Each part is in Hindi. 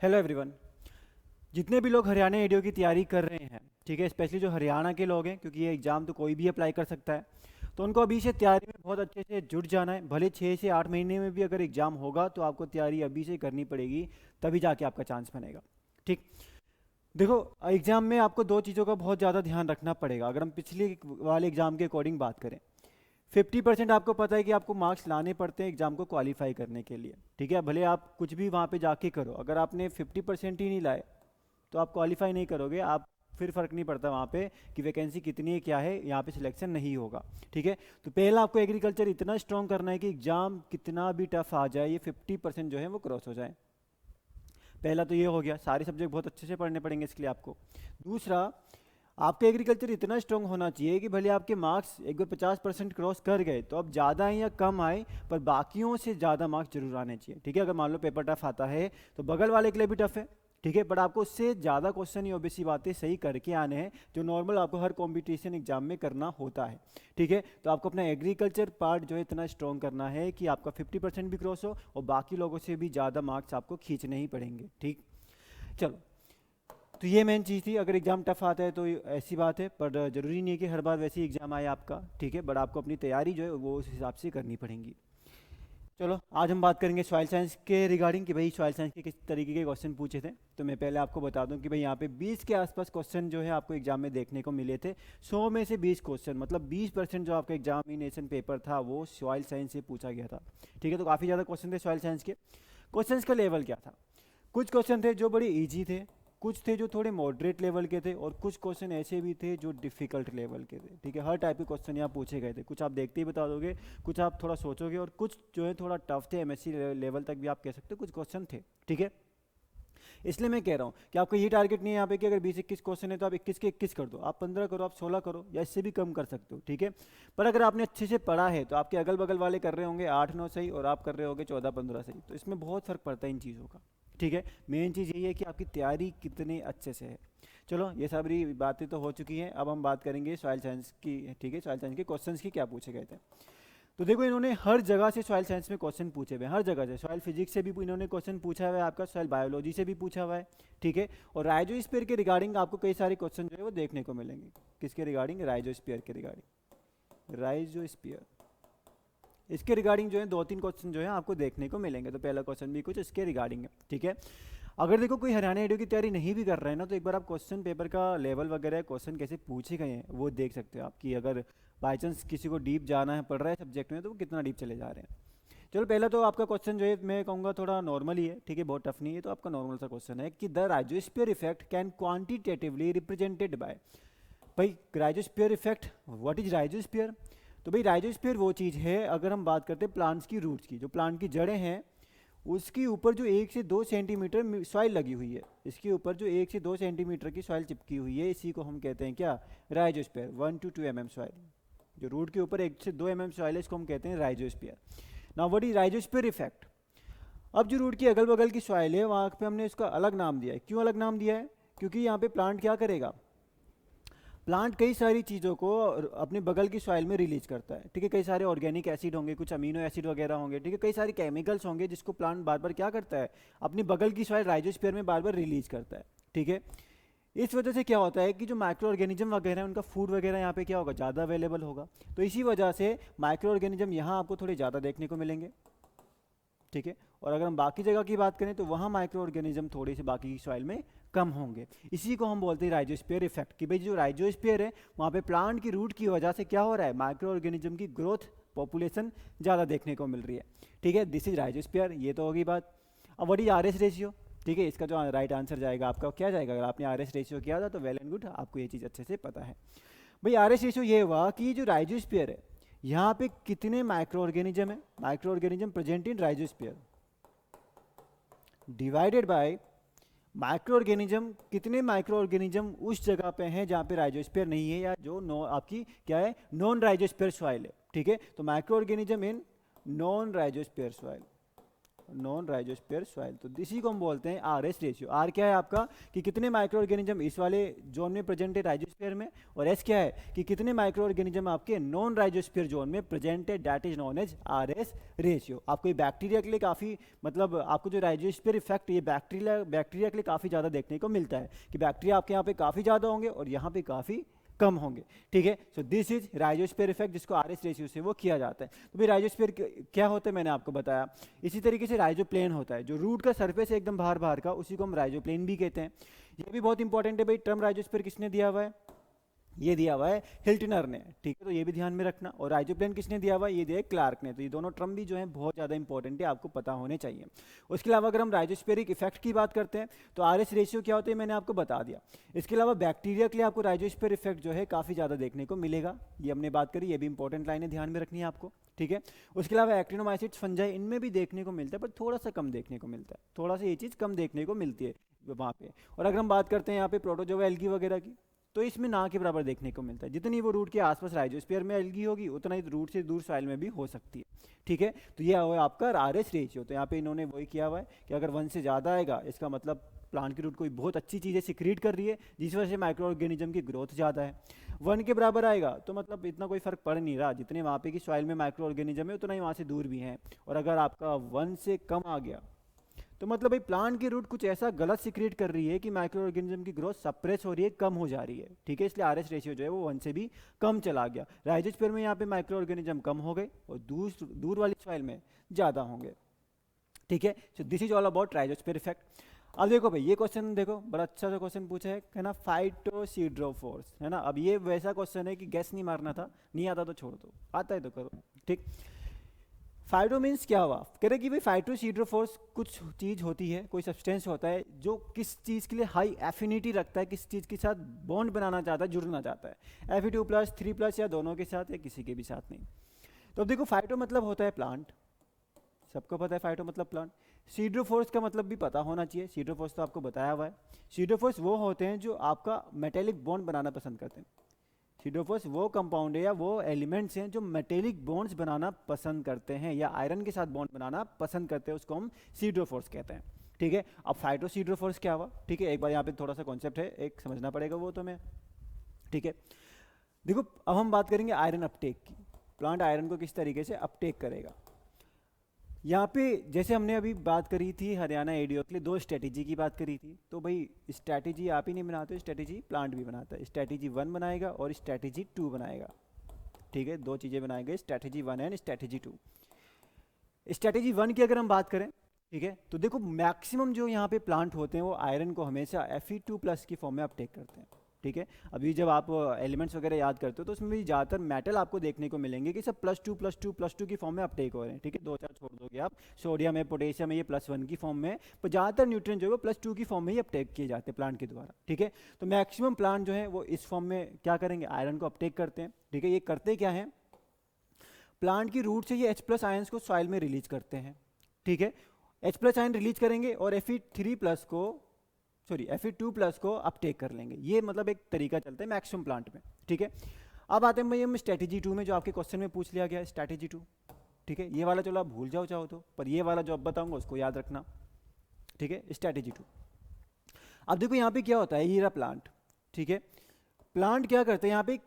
Hello everyone. जितने भी लोग हरियाणा एडीओ की तैयारी कर रहे हैं, ठीक है, स्पेशली जो हरियाणा के लोग हैं, क्योंकि ये एग्ज़ाम तो कोई भी अप्लाई कर सकता है, तो उनको अभी से तैयारी में बहुत अच्छे से जुट जाना है। भले 6 से 8 महीने में भी अगर एग्ज़ाम होगा तो आपको तैयारी अभी से करनी पड़ेगी, तभी जाके आपका चांस बनेगा। ठीक, देखो, एग्ज़ाम में आपको दो चीज़ों का बहुत ज़्यादा ध्यान रखना पड़ेगा। अगर हम पिछले वाले एग्ज़ाम के अकॉर्डिंग बात करें, 50% आपको पता है कि आपको मार्क्स लाने पड़ते हैं एग्ज़ाम को क्वालिफाई करने के लिए। ठीक है, भले आप कुछ भी वहाँ पे जाके करो, अगर आपने 50% ही नहीं लाए तो आप क्वालिफाई नहीं करोगे। आप फिर फ़र्क नहीं पड़ता वहाँ पे कि वैकेंसी कितनी है, क्या है, यहाँ पे सिलेक्शन नहीं होगा। ठीक है, तो पहला आपको एग्रीकल्चर इतना स्ट्रॉन्ग करना है कि एग्ज़ाम कितना भी टफ आ जाए, ये 50% जो है वो क्रॉस हो जाए। पहला तो ये हो गया, सारे सब्जेक्ट बहुत अच्छे से पढ़ने पड़ेंगे इसके लिए आपको। दूसरा, आपका एग्रीकल्चर इतना स्ट्रॉन्ग होना चाहिए कि भले आपके मार्क्स एक बार 50% क्रॉस कर गए तो अब ज़्यादा आए या कम आए, पर बाकियों से ज़्यादा मार्क्स जरूर आने चाहिए। ठीक है, अगर मान लो पेपर टफ आता है तो बगल वाले के लिए भी टफ है, ठीक है, बट आपको उससे ज़्यादा क्वेश्चन ही ओबीसी बातें सही करके आने हैं, जो नॉर्मल आपको हर कॉम्पिटिशन एग्जाम में करना होता है। ठीक है, तो आपको अपना एग्रीकल्चर पार्ट जो है इतना स्ट्रॉन्ग करना है कि आपका 50% भी क्रॉस हो और बाकी लोगों से भी ज़्यादा मार्क्स आपको खींचने ही पड़ेंगे। ठीक, चलो, तो ये मेन चीज़ थी। अगर एग्ज़ाम टफ आता है तो ऐसी बात है, पर ज़रूरी नहीं है कि हर बार वैसे ही एग्ज़ाम आए आपका। ठीक है, बट आपको अपनी तैयारी जो है वो उस हिसाब से करनी पड़ेगी। चलो, आज हम बात करेंगे सॉइल साइंस के रिगार्डिंग कि भाई सॉइल साइंस के किस तरीके के क्वेश्चन पूछे थे। तो मैं पहले आपको बता दूं कि भाई यहाँ पे 20 के आसपास क्वेश्चन जो है आपको एग्जाम में देखने को मिले थे। 100 में से 20 क्वेश्चन, मतलब 20% जो आपका एग्जामिनेशन पेपर था वो सॉइल साइंस से पूछा गया था। ठीक है, तो काफ़ी ज़्यादा क्वेश्चन थे सॉइल साइंस के। क्वेश्चन का लेवल क्या था? कुछ क्वेश्चन थे जो बड़े ईजी थे, कुछ थे जो थोड़े मॉडरेट लेवल के थे, और कुछ क्वेश्चन ऐसे भी थे जो डिफ़िकल्ट लेवल के थे। ठीक है, हर टाइप के क्वेश्चन यहाँ पूछे गए थे। कुछ आप देखते ही बता दोगे, कुछ आप थोड़ा सोचोगे, और कुछ जो है थोड़ा टफ थे, एमएससी लेवल तक भी आप कह सकते हो कुछ क्वेश्चन थे। ठीक है, इसलिए मैं कह रहा हूँ कि आपका ये टारगेट नहीं है यहाँ पे कि अगर 20-21 क्वेश्चन है तो आप 21 के 21 कर दो, आप 15 करो, आप 16 करो, या इससे भी कम कर सकते हो। ठीक है, पर अगर आपने अच्छे से पढ़ा है तो आपके अगल बगल वाले कर रहे होंगे 8-9 सही, और आप कर रहे होंगे 14-15 सही, तो इसमें बहुत फ़र्क पड़ता है इन चीज़ों का। ठीक है, मेन चीज़ यही है कि आपकी तैयारी कितने अच्छे से है। चलो, ये सारी बातें तो हो चुकी हैं, अब हम बात करेंगे सॉइल साइंस की। ठीक है, सॉइल साइंस के क्वेश्चंस की क्या पूछे गए थे। तो देखो, इन्होंने हर जगह से सॉइल साइंस में क्वेश्चन पूछे हुए हैं, हर जगह से। सॉइल फिजिक्स से भी इन्होंने क्वेश्चन पूछा हुआ है आपका, सॉइल बायोलॉजी से भी पूछा हुआ है। ठीक है, और राइजोस्फीयर के रिगार्डिंग आपको कई सारे क्वेश्चन जो है वो देखने को मिलेंगे। किसके रिगार्डिंग? राइजोस्फीयर के रिगार्डिंग। राइजोस्फीयर, इसके रिगार्डिंग जो है 2-3 क्वेश्चन जो है आपको देखने को मिलेंगे। तो पहला क्वेश्चन भी कुछ इसके रिगार्डिंग है। ठीक है, अगर देखो कोई हरियाणा एडीओ की तैयारी नहीं भी कर रहे हैं ना, तो एक बार आप क्वेश्चन पेपर का लेवल वगैरह, क्वेश्चन कैसे पूछे गए हैं वो देख सकते हो आप, कि अगर बाई चांस किसी को डीप जाना है, पढ़ रहा है सब्जेक्ट में, तो वो कितना डीप चले जा रहे हैं। चलो, पहला तो आपका क्वेश्चन जो है मैं कहूँगा थोड़ा नॉर्मल ही है। ठीक है, बहुत टफ नहीं है, तो आपका नॉर्मल सा क्वेश्चन है कि the rhizosphere effect can quantitatively represented by. भाई, rhizosphere effect, what is rhizosphere? तो भाई, राइजोस्फीयर वो चीज़ है, अगर हम बात करते हैं प्लांट्स की रूट्स की, जो प्लांट की जड़ें हैं, उसके ऊपर जो 1 से 2 सेंटीमीटर सॉइल लगी हुई है, इसके ऊपर जो 1 से 2 सेंटीमीटर की सॉइल चिपकी हुई है, इसी को हम कहते हैं क्या? राइजोस्फीयर। 1 to 2 mm सॉइल, जो रूट के ऊपर 1 से 2 mm सॉइल है, इसको हम कहते हैं rhizosphere. Now what is rhizosphere effect? अब जो रूट की अगल बगल की सॉइल है वहाँ पे हमने इसका अलग नाम दिया है। क्यों अलग नाम दिया है? क्योंकि यहाँ पे प्लांट क्या करेगा? प्लांट कई सारी चीज़ों को अपने बगल की सॉइल में रिलीज करता है। ठीक है, कई सारे ऑर्गेनिक एसिड होंगे, कुछ अमीनो एसिड वगैरह होंगे। ठीक है, कई सारे केमिकल्स होंगे जिसको प्लांट बार बार क्या करता है? अपनी बगल की सॉइल राइजोस्फीयर में बार बार रिलीज करता है। ठीक है, इस वजह से क्या होता है कि जो माइक्रो ऑर्गेनिज्म वगैरह है उनका फूड वगैरह यहाँ पे क्या होगा? ज़्यादा अवेलेबल होगा। तो इसी वजह से माइक्रो ऑर्गेनिज्म यहाँ आपको थोड़े ज़्यादा देखने को मिलेंगे। ठीक है, और अगर हम बाकी जगह की बात करें तो वहाँ माइक्रो ऑर्गेनिज्म थोड़े से बाकी की सॉइल में कम होंगे। इसी को हम बोलते हैं राइजोस्फीयर इफेक्ट, कि भाई जो राइजोस्फीयर है वहाँ पे प्लांट की रूट की वजह से क्या हो रहा है? माइक्रो ऑर्गेनिज्म की ग्रोथ, पॉपुलेशन ज़्यादा देखने को मिल रही है। ठीक है, दिस इज राइजोस्फीयर, ये तो होगी बात। अब what is are S ratio? ठीक है, इसका जो राइट आंसर जाएगा आपका क्या जाएगा? अगर आपने आर एस रेशियो किया था तो वेल एंड गुड, आपको ये चीज़ अच्छे से पता है। भाई, आर एस रेशियो ये हुआ कि जो राइजोस्फीयर है यहाँ पे कितने माइक्रो ऑर्गेनिज्म है, micro organism present in rhizosphere, divided by micro organism, कितने माइक्रो ऑर्गेनिज्म उस जगह पे हैं जहाँ पे राइजोस्फीयर नहीं है, या जो नो आपकी क्या है? नॉन राइजोस्फीयर सॉइल है। ठीक है, तो micro organism in non rhizosphere soil, non rhizosphere soil. तो इसी को हम बोलते हैं आर एस रेशियो। आर क्या है आपका कि कितने माइक्रो ऑर्गेनिज्म इस वाले जोन में प्रेजेंट है राइजोस्फीयर में, और एस क्या है कि कितने माइक्रो ऑर्गेनिज्म आपके नॉन राइजोस्फीयर जोन में प्रेजेंट है, that is known as R S ratio. आपको ये बैक्टीरिया के लिए काफ़ी मतलब आपको जो राइजोस्फीयर इफेक्ट ये बैक्टीरिया के लिए काफ़ी ज़्यादा देखने को मिलता है कि बैक्टीरिया आपके यहाँ पे काफ़ी ज़्यादा होंगे और यहाँ पे काफ़ी कम होंगे। ठीक है, so this is rhizosphere effect जिसको आर एस रेशियो से वो किया जाता है। तो भाई राइजोस्फीयर क्या होता है मैंने आपको बताया। इसी तरीके से राइजोप्लेन होता है जो रूट का सरफेस है एकदम बाहर बाहर का, उसी को हम राइजोप्लेन भी कहते हैं। ये भी बहुत इंपॉर्टेंट है भाई। टर्म राइजोस्फीयर किसने दिया हुआ है, ये दिया हुआ है हिल्टनर ने। ठीक है, तो ये भी ध्यान में रखना। और राइजोप्लेन किसने दिया हुआ है, ये दिया है क्लार्क ने। तो ये दोनों टर्म भी जो है बहुत ज़्यादा इंपॉर्टेंट है, आपको पता होने चाहिए। उसके अलावा अगर हम राइजोस्फेरिक इफेक्ट की बात करते हैं तो आर एस रेशियो क्या होता है मैंने आपको बता दिया। इसके अलावा बैक्टीरिया के लिए आपको राइजोस्फेयर इफेक्ट जो है काफ़ी ज़्यादा देखने को मिलेगा, ये हमने बात करी, ये भी इंपॉर्टेंट लाइन है, ध्यान में रखनी है आपको। ठीक है, उसके अलावा एक्टिनोमाइसिट्स फंजाई इनमें भी देखने को मिलता है, पर थोड़ा सा कम देखने को मिलता है, थोड़ा सा ये चीज़ कम देखने को मिलती है वहाँ पे। और अगर हम बात करते हैं यहाँ पे प्रोटोजोआ एल्गी वगैरह की, तो इसमें ना के बराबर देखने को मिलता है। जितनी वो रूट के आसपास राइजोस्फीयर में एल्गी होगी उतना ही रूट से दूर सॉइल में भी हो सकती है। ठीक है, तो ये हुआ आपका आर एस रेशियो। तो यहाँ पे इन्होंने वही किया हुआ है कि अगर 1 से ज़्यादा आएगा इसका मतलब प्लांट की रूट कोई बहुत अच्छी चीज़ें सिक्रीट कर रही है जिस वजह से माइक्रो ऑर्गेनिज्म की ग्रोथ ज़्यादा है। 1 के बराबर आएगा तो मतलब इतना कोई फर्क पड़ नहीं रहा, जितने वहाँ पे की सॉइल में माइक्रो ऑर्गेनिज्म है उतना ही वहाँ से दूर भी हैं। और अगर आपका 1 से कम आ गया तो मतलब भाई प्लांट की रूट कुछ ऐसा गलत सिक्रिएट कर रही है कि माइक्रो ऑर्गेनिज्म की ग्रोथ सप्रेस हो रही है, कम हो जा रही है। ठीक है, इसलिए आर एस रेशियो जो है वो 1 से भी कम चला गया। राइजोस्फीयर में यहाँ पे माइक्रो ऑर्गेनिज्म कम हो गए और दूर वाली सॉइल में ज़्यादा होंगे। ठीक है, so this is all about rhizosphere effect. अब देखो भाई ये क्वेश्चन देखो, बड़ा अच्छा सा क्वेश्चन पूछा है ना, फाइटोसिड्रोफोर्स है ना। अब ये वैसा क्वेश्चन है कि गैस नहीं मारना था, नहीं आता तो छोड़ दो, आता है तो करो। ठीक, फाइटो मीन्स क्या हुआ, कह रहे कि भाई फाइटोसिड्रोफोर्स कुछ चीज़ होती है, कोई सब्सटेंस होता है जो किस चीज़ के लिए हाई एफिनिटी रखता है, किस चीज़ के साथ बॉन्ड बनाना चाहता है, जुड़ना चाहता है, Fe2+, 3+ या दोनों के साथ या किसी के भी साथ नहीं। तो अब देखो फाइटो मतलब होता है प्लांट, सबको पता है फाइटो मतलब प्लांट। सीड्रोफोर्स का मतलब भी पता होना चाहिए, सीड्रोफोर्स तो आपको बताया हुआ है। सीड्रोफोर्स वो होते हैं जो आपका मेटेलिक बॉन्ड बनाना पसंद करते हैं। सीड्रोफोर्स वो कंपाउंड है या वो एलिमेंट्स हैं जो मेटेलिक बॉन्ड्स बनाना पसंद करते हैं या आयरन के साथ बॉन्ड बनाना पसंद करते हैं, उसको हम सीड्रोफोर्स कहते हैं। ठीक है, अब फाइटोसीड्रोफोर्स क्या हुआ, ठीक है, एक बार यहाँ पे थोड़ा सा कॉन्सेप्ट है, एक समझना पड़ेगा वो तो मैं। ठीक है, देखो अब हम बात करेंगे आयरन अपटेक की। प्लांट आयरन को किस तरीके से अपटेक करेगा। यहाँ पे जैसे हमने अभी बात करी थी हरियाणा एडीओ के लिए 2 स्ट्रेटेजी की बात करी थी, तो भाई स्ट्रेटेजी आप ही नहीं बनाते, स्ट्रेटेजी प्लांट भी बनाता है। स्ट्रेटेजी 1 बनाएगा और स्ट्रेटेजी 2 बनाएगा। ठीक है, 2 चीज़ें बनाएंगे, स्ट्रेटेजी 1 एंड स्ट्रेटेजी 2। स्ट्रेटेजी 1 की अगर हम बात करें, ठीक है, तो देखो मैक्सिमम जो यहाँ पे प्लांट होते हैं वो आयरन को हमेशा Fe2+ की फॉर्म में अपटेक करते हैं। ठीक है, अभी जब आप एलिमेंट्स वगैरह याद करते हो तो उसमें भी ज़्यादातर मेटल आपको देखने को मिलेंगे कि सब +2 की फॉर्म में अपटेक हो रहे हैं। ठीक है, 2-4 छोड़ दोगे आप, सोडियम है, पोटेशियम है, ये +1 की फॉर्म में, पर ज़्यादातर न्यूट्रिएंट जो है वो +2 की फॉर्म में ही अपटेक किए जाते हैं प्लांट के द्वारा। ठीक है, तो मैक्सिमम प्लांट जो है वो इस फॉर्म में क्या करेंगे, आयरन को अपटेक करते हैं। ठीक है, ये करते क्या हैं, प्लांट की रूट से ये H+ आयंस को सॉइल में रिलीज करते हैं। ठीक है, H+ आयन रिलीज करेंगे और Fe2+ को अपटेक कर लेंगे। ये मतलब एक तरीका चलता है मैक्सिमम प्लांट में। ठीक है, अब आते हैं भाई हम स्ट्रेटेजी 2 में, जो आपके क्वेश्चन में पूछ लिया गया है स्ट्रेटेजी 2। ठीक है, ये वाला चलो आप भूल जाओ चाहो तो, पर ये वाला जो अब बताऊंगा उसको याद रखना। ठीक है, स्ट्रेटेजी 2। अब देखो यहाँ पे क्या होता है, ये रहा प्लांट। ठीक है, प्लांट क्या करते हैं यहाँ पे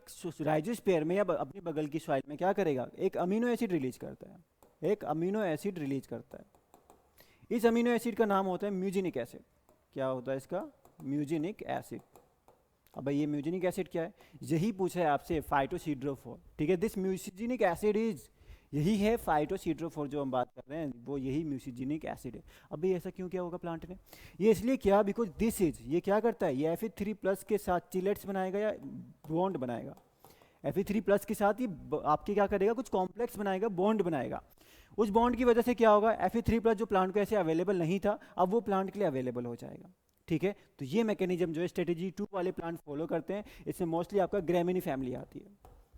राइजोस्फीयर में या अपनी बगल की सॉइल में क्या करेगा, एक अमीनो एसिड रिलीज करता है, एक अमीनो एसिड रिलीज करता है। इस अमीनो एसिड का नाम होता है म्यूजिनिक एसिड। क्या होता है इसका, म्यूजिनिक एसिड। अब भाई ये म्यूजिनिक एसिड क्या है, यही पूछा है आपसे फाइटोसिड्रोफोर। ठीक है, दिस म्यूजिनिक एसिड इज, यही है फाइटोसिड्रोफोर जो हम बात कर रहे हैं, वो यही म्यूजिनिक एसिड है। अब भाई ऐसा क्यों किया होगा प्लांट ने, ये इसलिए किया बिकॉज दिस इज, ये क्या करता है, ये Fe3+ के साथ चिलेट्स बनाएगा या बॉन्ड बनाएगा। Fe3+ के साथ ये आपके क्या करेगा, कुछ कॉम्प्लेक्स बनाएगा, बॉन्ड बनाएगा। उस बॉन्ड की वजह से क्या होगा, Fe3+ जो प्लांट को ऐसे अवेलेबल नहीं था अब वो प्लांट के लिए अवेलेबल हो जाएगा। ठीक है, तो ये मैकेनिज्म जो है स्ट्रेटेजी 2 वाले प्लांट फॉलो करते हैं। इसमें मोस्टली आपका ग्रेमिनी फैमिली आती है,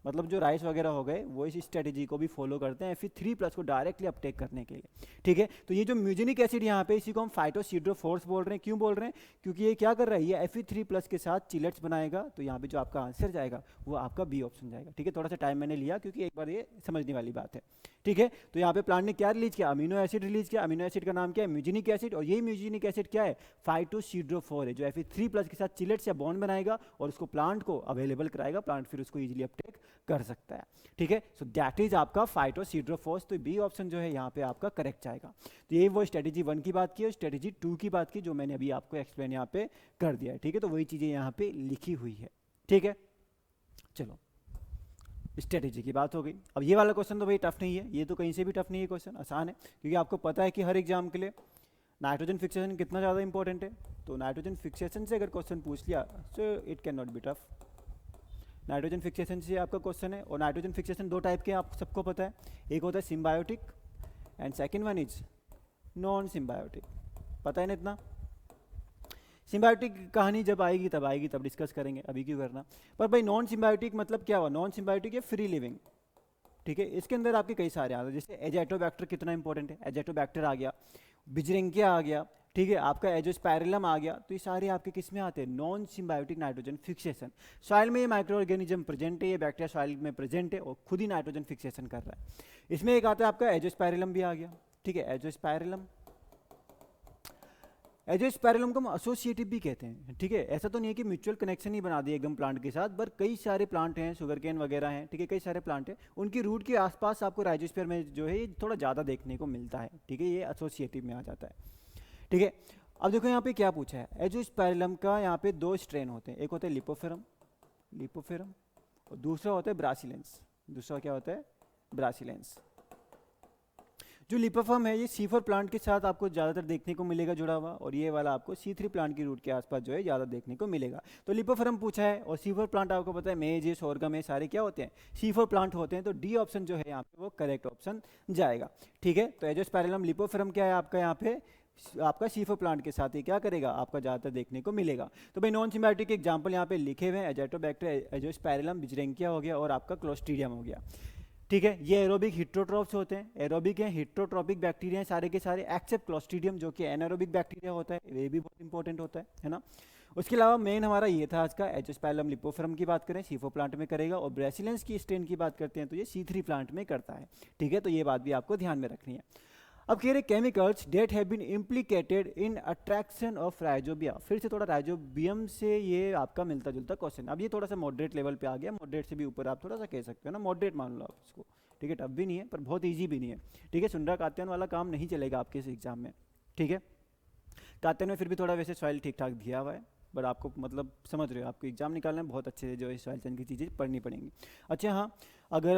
मतलब जो राइस वगैरह हो गए वो इस स्ट्रेटेजी को भी फॉलो करते हैं Fe3+ को डायरेक्टली अपटेक करने के लिए। ठीक है, तो ये जो म्यूजिनिक एसिड यहाँ पे, इसी को हम फाइटोसिड्रोफोर्स बोल रहे हैं। क्यों बोल रहे हैं, क्योंकि ये क्या कर रहा है, ये Fe3+ के साथ चिलेट्स बनाएगा। तो यहाँ पे जो आपका आंसर जाएगा वो आपका बी ऑप्शन जाएगा। ठीक है, थोड़ा सा टाइम मैंने लिया क्योंकि एक बार ये समझने वाली बात है। ठीक है। तो यहाँ पे प्लांट ने क्या रिलीज किया, अमीनो एसिड रिलीज किया। अमीनो एसिड का नाम क्या है, म्यूजिनिक एसिड, और यही म्यूजिनिक एसिड क्या है, फाइटोसिड्रोफोर है, जो Fe3+ के साथ चिलेट्स या बॉन्ड बनाएगा और उसको प्लांट को अवेलेबल कराएगा, प्लांट फिर उसको इजीली अपटेक कर सकता है। ठीक है, सो दैट इज आपका फाइटोसिड्रोफोर्स। तो बी ऑप्शन जो है यहाँ पे आपका करेक्ट जाएगा। तो ये वो स्ट्रेटेजी 1 की बात की और स्ट्रेटेजी 2 की बात की, जो मैंने अभी आपको एक्सप्लेन यहाँ पे कर दिया है। ठीक है, तो वही चीज़ें यहाँ पे लिखी हुई है। ठीक है, चलो स्ट्रेटेजी की बात हो गई। अब ये वाला क्वेश्चन तो भाई टफ नहीं है, ये तो कहीं से भी टफ नहीं है, क्वेश्चन आसान है, क्योंकि आपको पता है कि हर एग्जाम के लिए नाइट्रोजन फिक्सेशन कितना ज़्यादा इंपॉर्टेंट है। तो नाइट्रोजन फिक्सेशन से अगर क्वेश्चन पूछ लिया so it can not be tough. Nitrogen fixation से आपका क्वेश्चन है, और नाइट्रोजन फिक्सेशन दो टाइप के आप सबको पता है, एक होता है symbiotic and second one is non symbiotic. पता है ना इतना? सिम्बायोटिक कहानी जब आएगी तब डिस्कस करेंगे, अभी क्यों करना। पर भाई नॉन सिम्बायोटिक मतलब क्या हुआ, नॉन सिम्बायोटिक है फ्री लिविंग। ठीक है, इसके अंदर आपके कई सारे आते हैं, जैसे एजेटोबैक्टर कितना इंपॉर्टेंट है, एजेटोबैक्टर आ गया, बिजरेंकिया आ गया, ठीक है, आपका एजोस्पायरिलम आ गया। तो ये सारे आपके किस में आते हैं, non symbiotic nitrogen fixation. Soil में ये माइक्रो ऑर्गेनिज्म प्रेजेंट है, ये बैक्टीरिया सॉइल में प्रेजेंट है और खुद ही नाइट्रोजन फिक्सेशन कर रहा है। इसमें एक आता है आपका एजोस्पायरिलम भी आ गया। ठीक है, एजोस्पायरिलम, एजोस्पायरिलम को हम एसोसिएटिव भी कहते हैं। ठीक है, ऐसा तो नहीं है कि म्यूचुअल कनेक्शन ही बना दिए एकदम प्लांट के साथ, पर कई सारे प्लांट हैं, शुगर केन वगैरह हैं, ठीक है, कई सारे प्लांट हैं, उनकी रूट के आसपास आपको राइजोस्फीयर में जो है ये थोड़ा ज़्यादा देखने को मिलता है। ठीक है, ये एसोसिएटिव में आ जाता है। ठीक है, अब देखो यहाँ पे क्या पूछा है, एजोस्पायरिलम का यहाँ पे दो स्ट्रेन होते हैं, एक होता है लिपोफेरम, लिपोफेरम, और दूसरा होता है ब्रासिलेंस। दूसरा क्या होता है, ब्रासिलेंस। जो लिपोफर्म है ये C4 प्लांट के साथ आपको ज़्यादातर देखने को मिलेगा जुड़ा हुआ, और ये वाला आपको C3 प्लांट की रूट के आसपास जो है ज़्यादा देखने को मिलेगा। तो लिपोफर्म पूछा है, और C4 प्लांट आपको पता है मेज, सोरगम है, सारे क्या होते हैं, C4 प्लांट होते हैं। तो डी ऑप्शन जो है यहाँ पे वो करेक्ट ऑप्शन जाएगा। ठीक है, तो एजोस्पायरिलम लिपोफर्म क्या है आपका यहाँ पे, आपका C4 प्लांट के साथ ही क्या करेगा, आपका ज़्यादातर देखने को मिलेगा। तो भाई नॉन सिम्बायोटिक के एग्जाम्पल यहाँ पे लिखे हुए हैं, एजेटोबैक्टर, एजोस्पायरिलम, बिजरेंकिया हो गया, और आपका क्लोस्ट्रीडियम हो गया। ठीक है, ये एरोबिक हिट्रोट्रॉप्स होते हैं, एरोबिक हैं, हिट्रोट्रॉपिक बैक्टीरिया हैं सारे के सारे, एक्सेप्ट क्लोस्ट्रीडियम जो कि एनारोबिक बैक्टीरिया होता है, ये भी बहुत इंपॉर्टेंट होता है ना। उसके अलावा मेन हमारा ये था आज का, एजोस्पायरिलम लिपोफर्म की बात करें C4 प्लांट में करेगा, और ब्रासिलेंस की स्ट्रेन की बात करते हैं तो ये C3 प्लांट में करता है। ठीक है, तो ये बात भी आपको ध्यान में रखनी है। अब कह रहे chemicals that have been implicated in attraction of rhizobia. फिर से थोड़ा राइजोबियम से ये आपका मिलता जुलता क्वेश्चन। अब ये थोड़ा सा मॉडरेट लेवल पे आ गया, मॉडरेट से भी ऊपर आप थोड़ा सा कह सकते हो ना, मॉडरेट मान लो आप इसको। ठीक है, टफ भी नहीं है पर बहुत ईजी भी नहीं है। ठीक है, सुंडा कात्यायन वाला काम नहीं चलेगा आपके इस एग्जाम में। ठीक है, कात्यायन में फिर भी थोड़ा वैसे सॉइल ठीक ठाक दिया हुआ है, बट आपको मतलब समझ रहे हो, आपको एग्जाम निकालना है, बहुत अच्छे से जो है सॉइल चैन की चीज़ें पढ़नी पड़ेंगी। अच्छा हाँ, अगर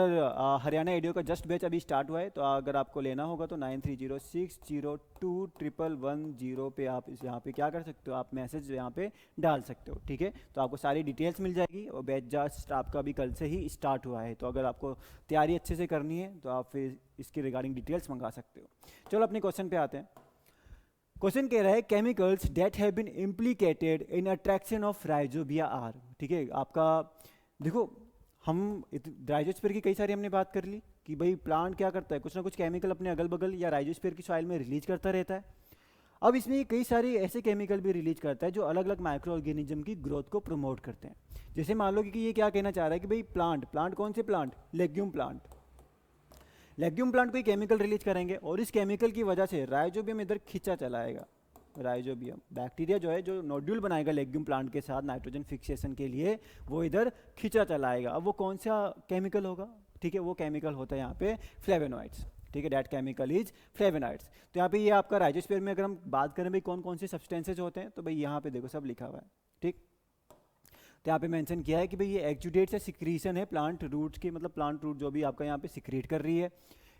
हरियाणा एडियो का जस्ट बैच अभी स्टार्ट हुआ है, तो अगर आपको लेना होगा तो 9306021110 पे आप इस यहाँ पे क्या कर सकते हो, आप मैसेज यहाँ पे डाल सकते हो। ठीक है, तो आपको सारी डिटेल्स मिल जाएगी, और बैच जस्ट आपका अभी कल से ही स्टार्ट हुआ है, तो अगर आपको तैयारी अच्छे से करनी है तो आप फिर इसके रिगार्डिंग डिटेल्स मंगा सकते हो। चलो अपने क्वेश्चन पे आते हैं। क्वेश्चन कह रहा है chemicals that have been implicated in attraction of rhizobia are. ठीक है, आपका देखो हम राइजोस्फीयर की कई सारी हमने बात कर ली कि भाई प्लांट क्या करता है, कुछ ना कुछ केमिकल अपने अगल बगल या राइजोस्फीयर की सॉइल में रिलीज करता रहता है। अब इसमें कई सारे ऐसे केमिकल भी रिलीज करता है जो अलग अलग माइक्रो ऑर्गेनिज्म की ग्रोथ को प्रमोट करते हैं। जैसे मान लो कि ये क्या कहना चाह रहा है कि भाई प्लांट कौन से plant, legume plant, legume plant कोई केमिकल रिलीज करेंगे, और इस केमिकल की वजह से राइजोबियम इधर खींचा चला आएगा। राइजोबियम बैक्टीरिया जो है जो नोड्यूल बनाएगा लेग्यूम प्लांट के साथ नाइट्रोजन फिक्सेशन के लिए, वो इधर खींचा चला आएगा। अब वो कौन सा केमिकल होगा, ठीक है, वो केमिकल होता है यहाँ पे फ्लेवेनॉइड्स। ठीक है, दैट केमिकल इज फ्लेवेनॉइड्स। तो यहाँ पे ये आपका राइजोस्फीयर में अगर हम बात करें भाई कौन कौन से सब्सटेंसेज होते हैं, तो भाई यहाँ पे देखो सब लिखा हुआ है। ठीक, तो यहाँ पे मेंशन किया है कि भाई ये एक्जुडेट्स या सिक्रीशन है प्लांट रूट्स की, मतलब प्लांट रूट जो भी आपका यहाँ पे सिक्रीट कर रही है।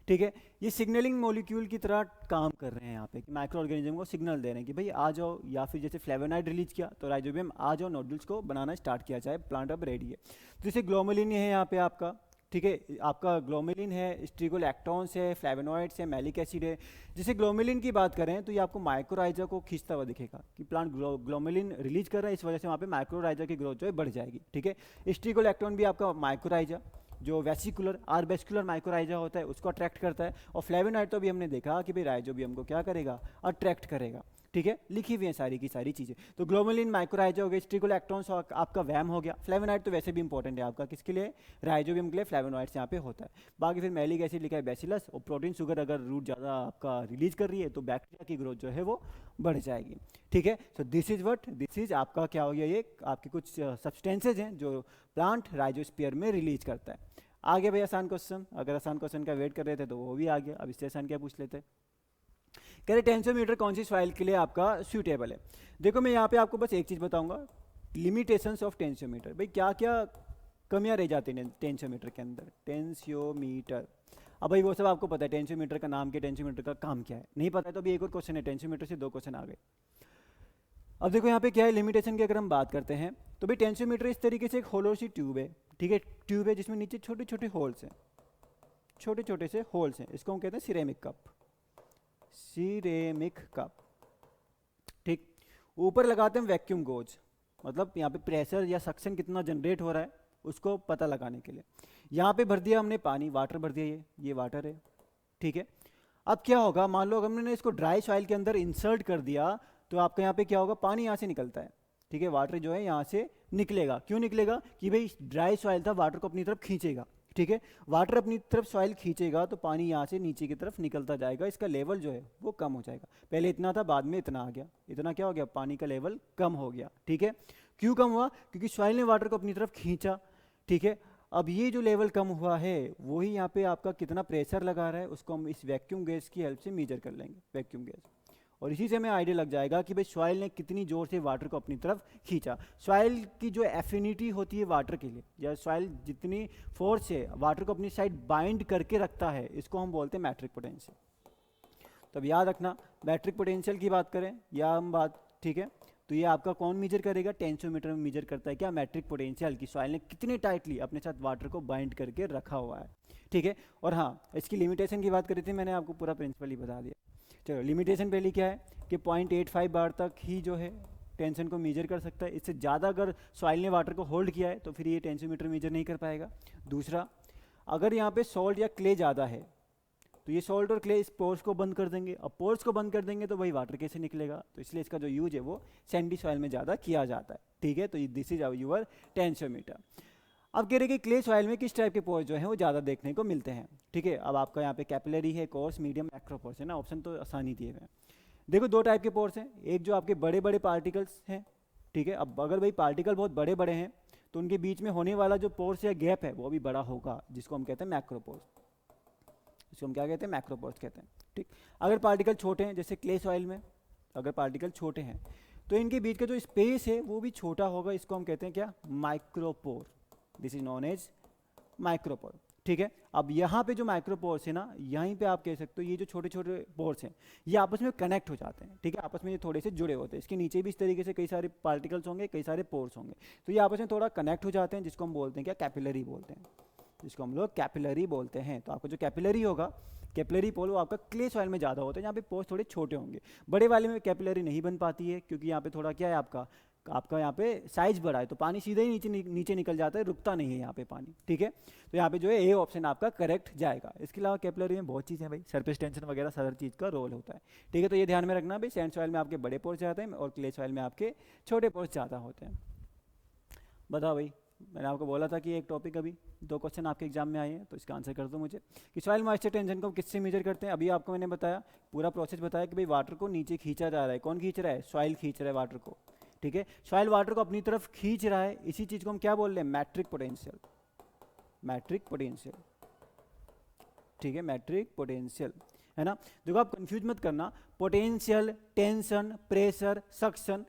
ठीक है, ये सिग्नलिंग मॉलिक्यूल की तरह काम कर रहे हैं यहाँ पे, कि माइक्रो ऑर्गेनिज्म को सिग्नल दे रहे हैं कि भाई आ जाओ, या फिर जैसे फ्लेवोनाइड रिलीज किया तो राइजोबियम आ जाओ, नोडुल्स को बनाना स्टार्ट किया जाए, प्लांट अब रेडी है। तो जैसे ग्लोमेलिन है यहाँ पे आपका, ठीक है, आपका ग्लोमेलिन है, स्ट्रिगोलैक्टोन्स है, फ्लेवोनॉइड्स है, मैलिक एसिड है। जैसे ग्लोमेलिन की बात करें तो ये आपको माइक्रोराइजा को खींचता हुआ दिखेगा कि प्लांट ग्लोमेलिन रिलीज कर रहा है, इस वजह से वहाँ पे माइक्रोराइजा की ग्रोथ जो है बढ़ जाएगी। ठीक है, स्ट्रिगोलैक्टोन भी आपका माइक्रोराइजा जो वेसिकुलर आर्बेस्कुलर माइक्रोराइजा होता है उसको अट्रैक्ट करता है, और फ्लेवोनॉइड तो भी हमने देखा कि भाई राइजोबियम को क्या करेगा, अट्रैक्ट करेगा। ठीक है, लिखी हुई है सारी की सारी चीज़ें। तो ग्लोमेरुलिन, माइक्रोराइजा हो गए, स्टिकोलैक्टोन्स आपका वैम हो गया, फ्लेवोनाइड तो वैसे भी इंपॉर्टेंट है आपका किसके लिए, राइजोबियम के लिए, फ्लेवोनॉइड्स यहाँ पे होता है। बाकी फिर मैलिक एसिड लिखा है बैसिलस, और प्रोटीन शुगर अगर रूट ज़्यादा आपका रिलीज कर रही है तो बैक्टीरिया की ग्रोथ जो है वो बढ़ जाएगी। ठीक है, so this is what, this is आपका क्या हो गया, ये आपके कुछ सब्सटेंसेज हैं जो प्लांट राइजोस्फीयर में रिलीज करता है। आ गया भाई आसान क्वेश्चन, अगर आसान क्वेश्चन का वेट कर रहे थे तो वो भी आ गया। अब इससे आसान क्या पूछ लेते हैं, कह रहे टेंसियोमीटर कौन सी सॉइल के लिए आपका सूटेबल है। देखो मैं यहाँ पे आपको बस एक चीज़ बताऊंगा, लिमिटेशंस ऑफ टेंसियोमीटर, भाई क्या क्या कमियां रह जाती हैं टेंसियोमीटर के अंदर। टेंसियोमीटर, अब भाई वो सब आपको पता है, टेंसियोमीटर का नाम क्या, टेंसियोमीटर का काम क्या है, नहीं पता है तो अभी एक और क्वेश्चन है, टेंसियोमीटर से 2 क्वेश्चन आ गए। अब देखो यहाँ पे क्या है, लिमिटेशन की अगर हम बात करते हैं तो भाई टेंसियोमीटर इस तरीके से एक होलो सी ट्यूब है, ठीक है, ट्यूब है जिसमें नीचे छोटे छोटे होल्स हैं, छोटे छोटे से होल्स हैं, इसको हम कहते हैं सिरेमिक कप, सिरेमिक कप, ठीक। ऊपर लगाते हैं वैक्यूम गोज, मतलब यहाँ पे प्रेशर या सक्शन कितना जनरेट हो रहा है उसको पता लगाने के लिए। यहाँ पे भर दिया हमने पानी, वाटर भर दिया, ये वाटर है, ठीक है। अब क्या होगा, मान लो हमने इसको ड्राई सॉइल के अंदर इंसर्ट कर दिया तो आपका यहाँ पे क्या होगा, पानी यहाँ से निकलता है, ठीक है, वाटर जो है यहाँ से निकलेगा। क्यों निकलेगा, कि भाई ड्राई सॉइल था, वाटर को अपनी तरफ खींचेगा, ठीक है, वाटर अपनी तरफ सॉइल खींचेगा तो पानी यहाँ से नीचे की तरफ निकलता जाएगा, इसका लेवल जो है वो कम हो जाएगा। पहले इतना था, बाद में इतना आ गया, इतना क्या हो गया, पानी का लेवल कम हो गया, ठीक है। क्यों कम हुआ, क्योंकि सॉइल ने वाटर को अपनी तरफ खींचा, ठीक है। अब ये जो लेवल कम हुआ है वही यहाँ पे आपका कितना प्रेशर लगा रहा है उसको हम इस वैक्यूम गैस की हेल्प से मेजर कर लेंगे, वैक्यूम गैस, और इसी से हमें आइडिया लग जाएगा कि भाई सॉइल ने कितनी जोर से वाटर को अपनी तरफ खींचा। सॉइल की जो एफिनिटी होती है वाटर के लिए, या सॉइल जितनी फोर्स से वाटर को अपनी साइड बाइंड करके रखता है, इसको हम बोलते हैं मैट्रिक पोटेंशियल। तो अब याद रखना, मैट्रिक पोटेंशियल की बात करें या हम बात, ठीक है, तो ये आपका कौन मेजर करेगा, टेंसियोमीटर में मेजर करता है क्या, मैट्रिक पोटेंशियल की सॉइल ने कितनी टाइटली अपने साथ वाटर को बाइंड करके रखा हुआ है, ठीक है। और हाँ, इसकी लिमिटेशन की बात करी थी मैंने, आपको पूरा प्रिंसिपल ही बता दिया। चलो, लिमिटेशन पहली क्या है कि 0.85 बार तक ही जो है टेंशन को मेजर कर सकता है, इससे ज़्यादा अगर सॉइल ने वाटर को होल्ड किया है तो फिर ये टेंसियोमीटर मेजर नहीं कर पाएगा। दूसरा, अगर यहाँ पे सॉल्ट या क्ले ज़्यादा है तो ये सॉल्ट और क्ले इस पोर्स को बंद कर देंगे, अब पोर्स को बंद कर देंगे तो भाई वाटर कैसे निकलेगा, तो इसलिए इसका जो यूज है वो सैंडी सॉइल में ज़्यादा किया जाता है, ठीक है। तो दिस इज यूअर टेंसियोमीटर। अब कह रहे कि क्ले सॉइल में किस टाइप के पोर्स जो हैं वो ज़्यादा देखने को मिलते हैं, ठीक है। अब आपका यहाँ पे कैपिलरी है, कोर्स, मीडियम, मैक्रोपोर्स है ना, ऑप्शन तो आसानी दिए हुए हैं। देखो 2 टाइप के पोर्स हैं, एक जो आपके बड़े बड़े पार्टिकल्स हैं, ठीक है। अब अगर भाई पार्टिकल बहुत बड़े बड़े हैं तो उनके बीच में होने वाला जो पोर्स या गैप है वो भी बड़ा होगा, जिसको हम कहते हैं मैक्रोपोर्स, इसको हम क्या कहते हैं, मैक्रोपोर्स कहते हैं, ठीक। अगर पार्टिकल छोटे हैं, जैसे क्ले सॉइल में अगर पार्टिकल छोटे हैं तो इनके बीच का जो स्पेस है वो भी छोटा होगा, इसको हम कहते हैं क्या, micropore, this is known as micropore, ठीक है। अब यहाँ पे जो माइक्रोपोर्स है ना, यहीं पे आप कह सकते हो ये जो छोटे छोटे पोर्स हैं ये आपस में कनेक्ट हो जाते हैं, ठीक है, आपस में ये थोड़े से जुड़े होते हैं, इसके नीचे भी इस तरीके से कई सारे पार्टिकल्स होंगे, कई सारे पोर्स होंगे, तो ये आपस में थोड़ा कनेक्ट हो जाते हैं, जिसको हम बोलते हैं क्या, कैपिलरी बोलते हैं, जिसको हम लोग कैपिलरी बोलते हैं। तो आपको जो कैपिलरी होगा, कैपिलरी पोल, वो आपका क्ले सॉइल में ज़्यादा होता है, यहाँ पे पोर्स थोड़े छोटे होंगे। बड़े वाले में कैपिलरी नहीं बन पाती है क्योंकि यहाँ पे थोड़ा क्या है, आपका यहाँ पे साइज बड़ा है तो पानी सीधे ही नीचे निकल जाता है, रुकता नहीं है यहाँ पे पानी, ठीक है। तो यहाँ पे जो है ए ऑप्शन आपका करेक्ट जाएगा। इसके अलावा कैपिलरी में बहुत चीज़ें हैं भाई, सरफेस टेंशन वगैरह हर चीज़ का रोल होता है, ठीक है। तो ये ध्यान में रखना भाई, सैंड सॉइल में आपके बड़े पोर्स ज़्यादा हैं और क्ले सॉइल में आपके छोटे पोर्स ज़्यादा होते हैं। बताओ भाई, मैंने आपको बोला था कि एक टॉपिक अभी 2 क्वेश्चन आपके एग्जाम में आए हैं तो इसका आंसर कर दो मुझे, कि सॉइल मॉइस्चर टेंशन को किससे मेजर करते हैं। अभी आपको मैंने बताया, पूरा प्रोसेस बताया कि भाई वाटर को नीचे खींचा जा रहा है, कौन खींच रहा है, सॉइल खींच रहा है वाटर को, ठीक है। सॉइल वाटर को अपनी तरफ खींच रहा है, इसी चीज़ को हम क्या बोल रहे हैं, मैट्रिक पोटेंशियल, मैट्रिक पोटेंशियल, ठीक है, मैट्रिक पोटेंशियल, है ना। देखो आप कंफ्यूज मत करना, पोटेंशियल, टेंशन, प्रेशर, सक्शन,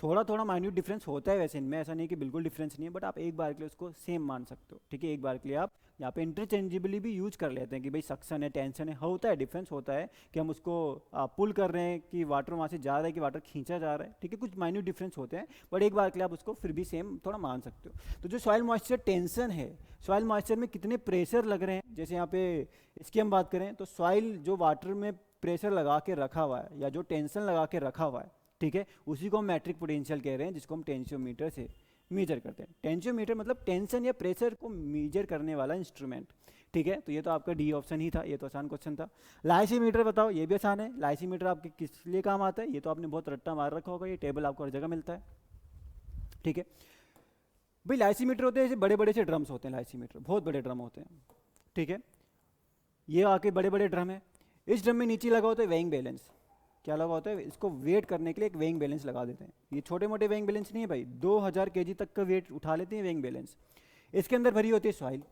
थोड़ा थोड़ा माइन्यूट डिफरेंस होता है वैसे इनमें, ऐसा नहीं कि बिल्कुल डिफरेंस नहीं है, बट आप एक बार के लिए उसको सेम मान सकते हो, ठीक है। एक बार के लिए आप यहाँ पे इंटरचेंजेबली भी यूज कर लेते हैं कि भाई सक्शन है, टेंशन है, होता है डिफरेंस होता है कि हम उसको पुल कर रहे हैं कि वाटर वहाँ से जा रहा है कि वाटर खींचा जा रहा है, ठीक है, कुछ माइन्यूट डिफरेंस होते हैं, बट एक बार के लिए आप उसको फिर भी सेम थोड़ा मान सकते हो। तो जो सॉइल मॉइस्चर टेंशन है, सॉइल मॉइस्चर में कितने प्रेशर लग रहे हैं, जैसे यहाँ पे इसकी हम बात करें तो सॉइल जो वाटर में प्रेशर लगा के रखा हुआ है या जो टेंशन लगा के रखा हुआ है, ठीक है, उसी को हम मैट्रिक पोटेंशियल कह रहे हैं, जिसको हम टेंशियोमीटर से मेजर करते हैं। टेंशियोमीटर मतलब टेंशन या प्रेशर को मेजर करने वाला इंस्ट्रूमेंट, ठीक है, तो ये तो आपका डी ऑप्शन ही था, ये तो आसान क्वेश्चन था। लाइसीमीटर बताओ, ये भी आसान है। लाइसीमीटर आपके किस लिए काम आता है, ये तो आपने बहुत रट्टा मार रखा होगा, ये टेबल आपको हर जगह मिलता है। ठीक है भाई, लाइसीमीटर होते हैं ऐसे बड़े बड़े से ड्रम्स होते हैं, लाइसीमीटर बहुत बड़े ड्रम होते हैं। ठीक है, ये आके बड़े बड़े ड्रम है, इस ड्रम में नीचे लगा होता है वेइंग बैलेंस। क्या लगा होता है, इसको वेट करने के लिए एक वेइंग बैलेंस लगा देते हैं। ये छोटे मोटे वेइंग बैलेंस नहीं है भाई, 2000 केजी तक का वेट उठा लेते हैं वेइंग बैलेंस। इसके अंदर भरी होती है सॉइल,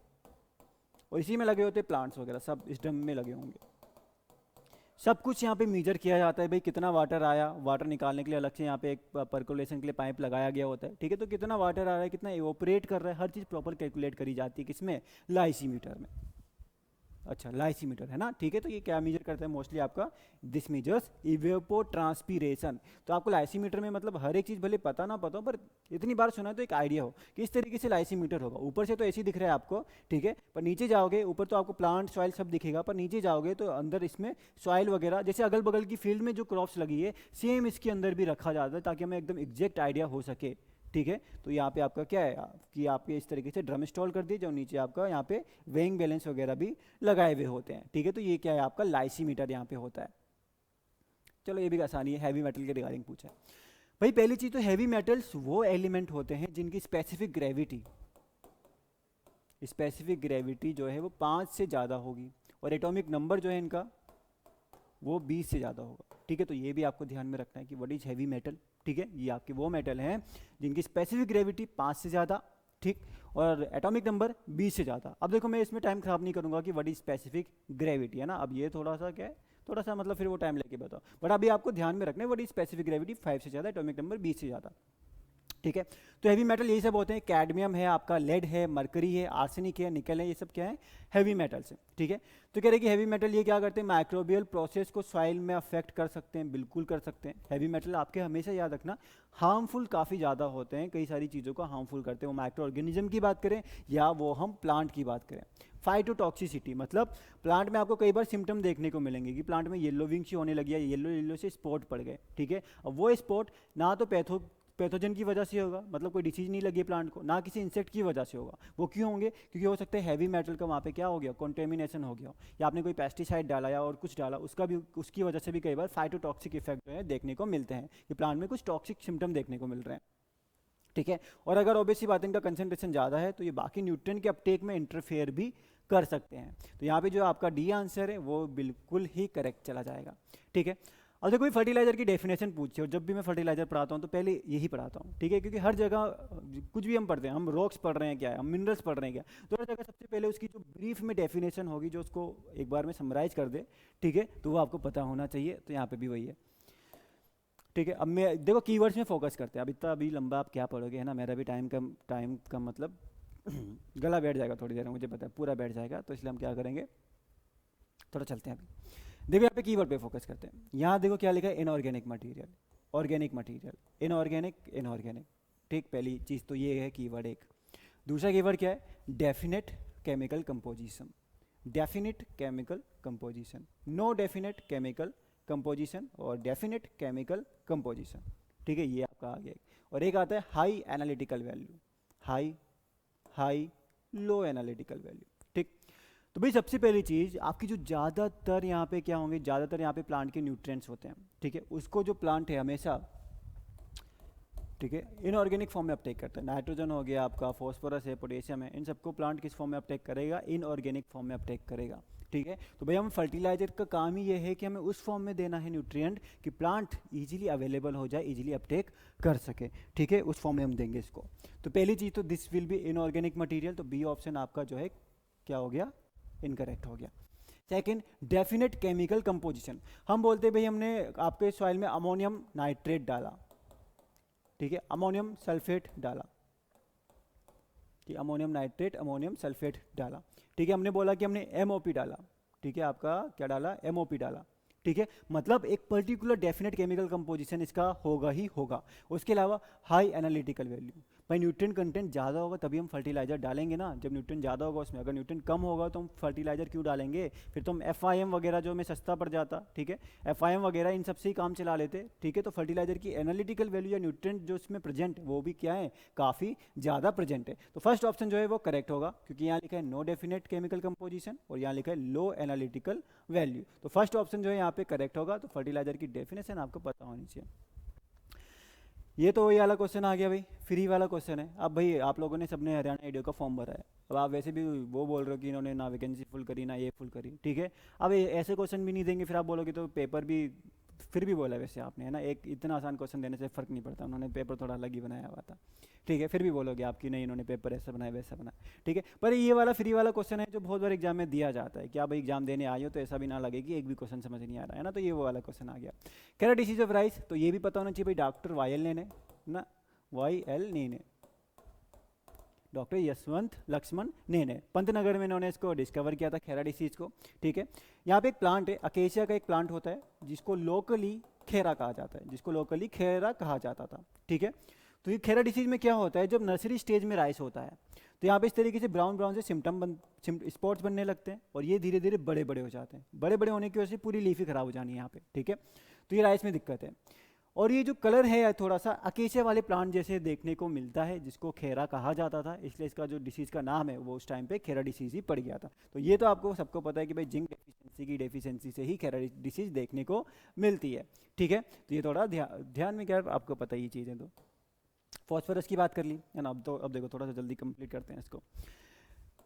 और इसी में लगे होते हैं प्लांट्स वगैरह, सब इस ड्रम में लगे होंगे। सब कुछ यहाँ पे मेजर किया जाता है भाई, कितना वाटर आया, वाटर निकालने के लिए अलग से यहाँ पे एक परकोलेशन के लिए पाइप लगाया गया होता है। ठीक है, तो कितना वाटर आ रहा है, कितना एवोपरेट कर रहा है, हर चीज़ प्रॉपर कैलकुलेट करी जाती है किसमें, लाइसीमीटर में। अच्छा, लाइसीमीटर है ना। ठीक है, तो ये क्या मेजर करता है मोस्टली आपका, दिस मेजर्स इवेपो ट्रांसपीरेशन। तो आपको लाइसीमीटर में मतलब हर एक चीज़ भले पता ना पता हो, पर इतनी बार सुना है तो एक आइडिया हो कि इस तरीके से लाइसीमीटर होगा। ऊपर से तो ऐसे ही दिख रहा है आपको, ठीक है, पर नीचे जाओगे, ऊपर तो आपको प्लांट सॉइल सब दिखेगा, पर नीचे जाओगे तो अंदर इसमें सॉइल वगैरह, जैसे अगल बगल की फील्ड में जो क्रॉप्स लगी है सेम इसके अंदर भी रखा जाता है, ताकि हमें एकदम एग्जैक्ट आइडिया हो सके। ठीक है, तो यहाँ पे आपका क्या है कि आपके इस तरीके से ड्रम इंस्टॉल कर दिए, जो नीचे आपका यहाँ पे वेइंग बैलेंस वगैरह भी लगाए हुए होते हैं। ठीक है, तो ये क्या है आपका लाइसीमीटर यहाँ पे होता है। चलो ये भी आसानी है, हैवी मेटल के रिगार्डिंग पूछा है भाई। पहली चीज़ तो हैवी मेटल्स वो एलिमेंट होते हैं जिनकी स्पेसिफिक ग्रेविटी जो है वो 5 से ज़्यादा होगी, और एटॉमिक नंबर जो है इनका वो 20 से ज़्यादा होगा। ठीक है, तो ये भी आपको ध्यान में रखना है कि व्हाट इज हैवी मेटल। ठीक है, ये आपके वो मेटल हैं जिनकी स्पेसिफिक ग्रेविटी 5 से ज़्यादा, ठीक, और एटॉमिक नंबर 20 से ज़्यादा। अब देखो मैं इसमें टाइम खराब नहीं करूंगा कि व्हाट इज स्पेसिफिक ग्रेविटी, है ना। अब ये थोड़ा सा क्या है, थोड़ा सा मतलब फिर वो टाइम लेके बताओ, बट अभी आपको ध्यान में रखना है व्हाट इज स्पेसिफिक ग्रेविटी 5 से ज़्यादा, एटॉमिक नंबर 20 से ज़्यादा। ठीक है, तो हैवी मेटल यही सब होते हैं, कैडमियम है आपका, लेड है, मरकरी है, आर्सेनिक है, निकल है, ये सब क्या है, हैवी मेटल्स हैं। ठीक है, तो कह रहे कि हैवी मेटल ये क्या करते हैं, माइक्रोबियल प्रोसेस को सॉइल में अफेक्ट कर सकते हैं, बिल्कुल कर सकते हैं। हैवी मेटल आपके हमेशा याद रखना हार्मफुल काफ़ी ज़्यादा होते हैं, कई सारी चीज़ों को हार्मफुल करते हैं, वो माइक्रो ऑर्गेनिज्म की बात करें या वो हम प्लांट की बात करें। फाइटोटॉक्सिसिटी मतलब प्लांट में आपको कई बार सिम्टम देखने को मिलेंगे कि प्लांट में येलो विंग सी होने लगी है, येलो येलो से स्पॉट पड़ गए। ठीक है, अब वो स्पॉट ना तो पैथोजन की वजह से होगा, मतलब कोई डिसीज नहीं लगी है प्लांट को, ना किसी इंसेक्ट की वजह से होगा। वो क्यों होंगे, क्योंकि हो सकता है हैवी मेटल का वहाँ पे क्या हो गया, कॉन्टेमिनेशन हो गया हो, या आपने कोई पेस्टिसाइड डाला या और कुछ डाला, उसका भी, उसकी वजह से भी कई बार फाइटोटॉक्सिक इफेक्ट जो है देखने को मिलते हैं कि प्लांट में कुछ टॉक्सिक सिम्टम देखने को मिल रहे हैं। ठीक है, और अगर ऑब्वियसली बात इनका कंसंट्रेशन ज़्यादा है तो ये बाकी न्यूट्रिएंट के अपटेक में इंटरफेयर भी कर सकते हैं। तो यहाँ पे जो आपका डी आंसर है वो बिल्कुल ही करेक्ट चला जाएगा। ठीक है, अब देखो फर्टिलाइजर की डेफिनेशन पूछे, और जब भी मैं फर्टिलाइजर पढ़ाता हूँ तो पहले यही पढ़ाता हूँ। ठीक है, क्योंकि हर जगह कुछ भी हम पढ़ते हैं, हम रॉक्स पढ़ रहे हैं क्या है, हम मिनरल्स पढ़ रहे हैं क्या, तो हर जगह सबसे पहले उसकी जो ब्रीफ में डेफिनेशन होगी, जो उसको एक बार में समराइज कर दे, ठीक है, तो वो आपको पता होना चाहिए। तो यहाँ पे भी वही है। ठीक है, अब मैं देखो कीवर्ड्स में फोकस करते हैं। अब इतना अभी लंबा आप क्या पढ़ोगे, है ना, मेरा भी टाइम का मतलब गला बैठ जाएगा थोड़ी देर में, मुझे पता है पूरा बैठ जाएगा, तो इसलिए हम क्या करेंगे, थोड़ा चलते हैं अभी। देखो यहाँ पे कीवर्ड पे फोकस करते हैं। यहाँ देखो क्या लिखा है, inorganic material, organic material, inorganic. ठीक, पहली चीज़ तो ये है कीवर्ड एक। दूसरा कीवर्ड क्या है, definite chemical composition, definite chemical composition, no definite chemical composition और डेफिनेट केमिकल कंपोजिशन। ठीक है, ये आपका आ गया। और एक आता है high analytical value, high low analytical value. ठीक, तो भाई सबसे पहली चीज़ आपकी जो ज़्यादातर यहाँ पे क्या होंगे, ज़्यादातर यहाँ पे प्लांट के न्यूट्रिएंट्स होते हैं। ठीक है, उसको जो प्लांट है हमेशा, ठीक है, इनऑर्गेनिक फॉर्म में अपटेक करता है। नाइट्रोजन हो गया आपका, फॉस्फोरस है, पोटेशियम है, इन सबको प्लांट किस फॉर्म में अपटेक करेगा, इनऑर्गेनिक फॉर्म में अपटेक करेगा। ठीक है, तो भाई हम फर्टिलाइजर का काम ही ये है कि हमें उस फॉर्म में देना है न्यूट्रिएंट कि प्लांट इजीली अवेलेबल हो जाए, इजीली अपटेक कर सके। ठीक है, उस फॉर्म में हम देंगे इसको। तो पहली चीज़ तो this will be inorganic material, तो बी ऑप्शन आपका जो है क्या हो गया, इनकरेक्ट हो गया। सेकेंड, डेफिनेट केमिकल कंपोजिशन, हम बोलते हैं भाई हमने आपके सॉइल में अमोनियम नाइट्रेट डाला, ठीक है, अमोनियम सल्फेट डाला, कि अमोनियम नाइट्रेट, अमोनियम सल्फेट डाला। ठीक है, हमने बोला कि हमने एमओपी डाला, ठीक है, आपका क्या डाला, एमओपी डाला। ठीक है, मतलब एक पर्टिकुलर डेफिनेट केमिकल कंपोजिशन इसका होगा ही होगा। उसके अलावा हाई एनालिटिकल वैल्यू, भाई न्यूट्रिएंट कंटेंट ज़्यादा होगा तभी हम फर्टिलाइजर डालेंगे ना, जब न्यूट्रिएंट ज़्यादा होगा उसमें, अगर न्यूट्रिएंट कम होगा तो हम फर्टिलाइजर क्यों डालेंगे, फिर तो हम FIM वगैरह जो हमें सस्ता पड़ जाता, ठीक है, FIM वगैरह इन सबसे ही काम चला लेते, ठीक है। तो फर्टिलाइजर की एनालिटिकल वैल्यू या न्यूट्रिएंट जो इसमें प्रेजेंट है वो भी क्या है, काफ़ी ज़्यादा प्रेजेंट है। तो फर्स्ट ऑप्शन जो है वो करेक्ट होगा, क्योंकि यहाँ लिखा है नो डेफिनेट केमिकल कंपोजिशन और यहाँ लिखा है लो एनालिटिकल वैल्यू। तो फर्स्ट ऑप्शन जो है यहाँ पे करेक्ट होगा। तो फर्टिलाइजर की डेफिनेशन आपको पता होनी चाहिए। ये तो वही वाला क्वेश्चन आ गया भाई, फ्री वाला क्वेश्चन है। अब भाई आप लोगों ने सबने हरियाणा एडीओ का फॉर्म भरा है, अब आप वैसे भी वो बोल रहे हो कि इन्होंने ना वैकेंसी फुल करी ना ये फुल करी, ठीक है। अब ऐसे क्वेश्चन भी नहीं देंगे, फिर आप बोलोगे तो पेपर भी, फिर भी बोला वैसे आपने, है ना, एक इतना आसान क्वेश्चन देने से फ़र्क नहीं पड़ता, उन्होंने पेपर थोड़ा अलग ही बनाया हुआ था, ठीक है। फिर भी बोलोगे आपकी नहीं, इन्होंने पेपर ऐसा बनाया वैसा बनाया, ठीक है। पर ये वाला फ्री वाला क्वेश्चन है जो बहुत बार एग्जाम में दिया जाता है कि आप एग्जाम देने आए हो तो ऐसा भी ना लगे कि एक भी क्वेश्चन समझ नहीं आ रहा है ना, तो ये वो वाला क्वेश्चन आ गया। कह रहा डिसीज ऑफ राइस, तो ये भी पता होना चाहिए भाई, डॉक्टर YL ने ना, YL ने, डॉक्टर यशवंत लक्ष्मण नेने, पंतनगर में इन्होंने इसको डिस्कवर किया था खेरा डिसीज को, ठीक है। यहाँ पे एक प्लांट है, अकेशिया का एक प्लांट होता है जिसको लोकली खेरा कहा जाता है, जिसको लोकली खेरा कहा जाता था, ठीक है। तो ये खेरा डिसीज में क्या होता है, जब नर्सरी स्टेज में राइस होता है तो यहाँ पे इस तरीके से ब्राउन ब्राउन से स्पॉट्स बनने लगते हैं और ये धीरे धीरे बड़े बड़े हो जाते हैं, बड़े बड़े होने की वजह से पूरी लीफ ही खराब हो जानी है यहाँ पे, ठीक है। तो ये राइस में दिक्कत है। और ये जो कलर है थोड़ा सा अकेशिया वाले प्लांट जैसे देखने को मिलता है, जिसको खेरा कहा जाता था, इसलिए इसका जो डिसीज़ का नाम है वो उस टाइम पे खेरा डिसीज़ ही पड़ गया था। तो ये तो आपको सबको पता है कि भाई जिंक डेफिशिएंसी की डेफिशिएंसी से ही खेरा डिसीज़ देखने को मिलती है, ठीक है। तो ये थोड़ा ध्यान में क्या, आपको पता ही चीज़ें। तो फॉस्फोरस की बात कर ली है ना, अब देखो थोड़ा सा जल्दी कंप्लीट करते हैं इसको।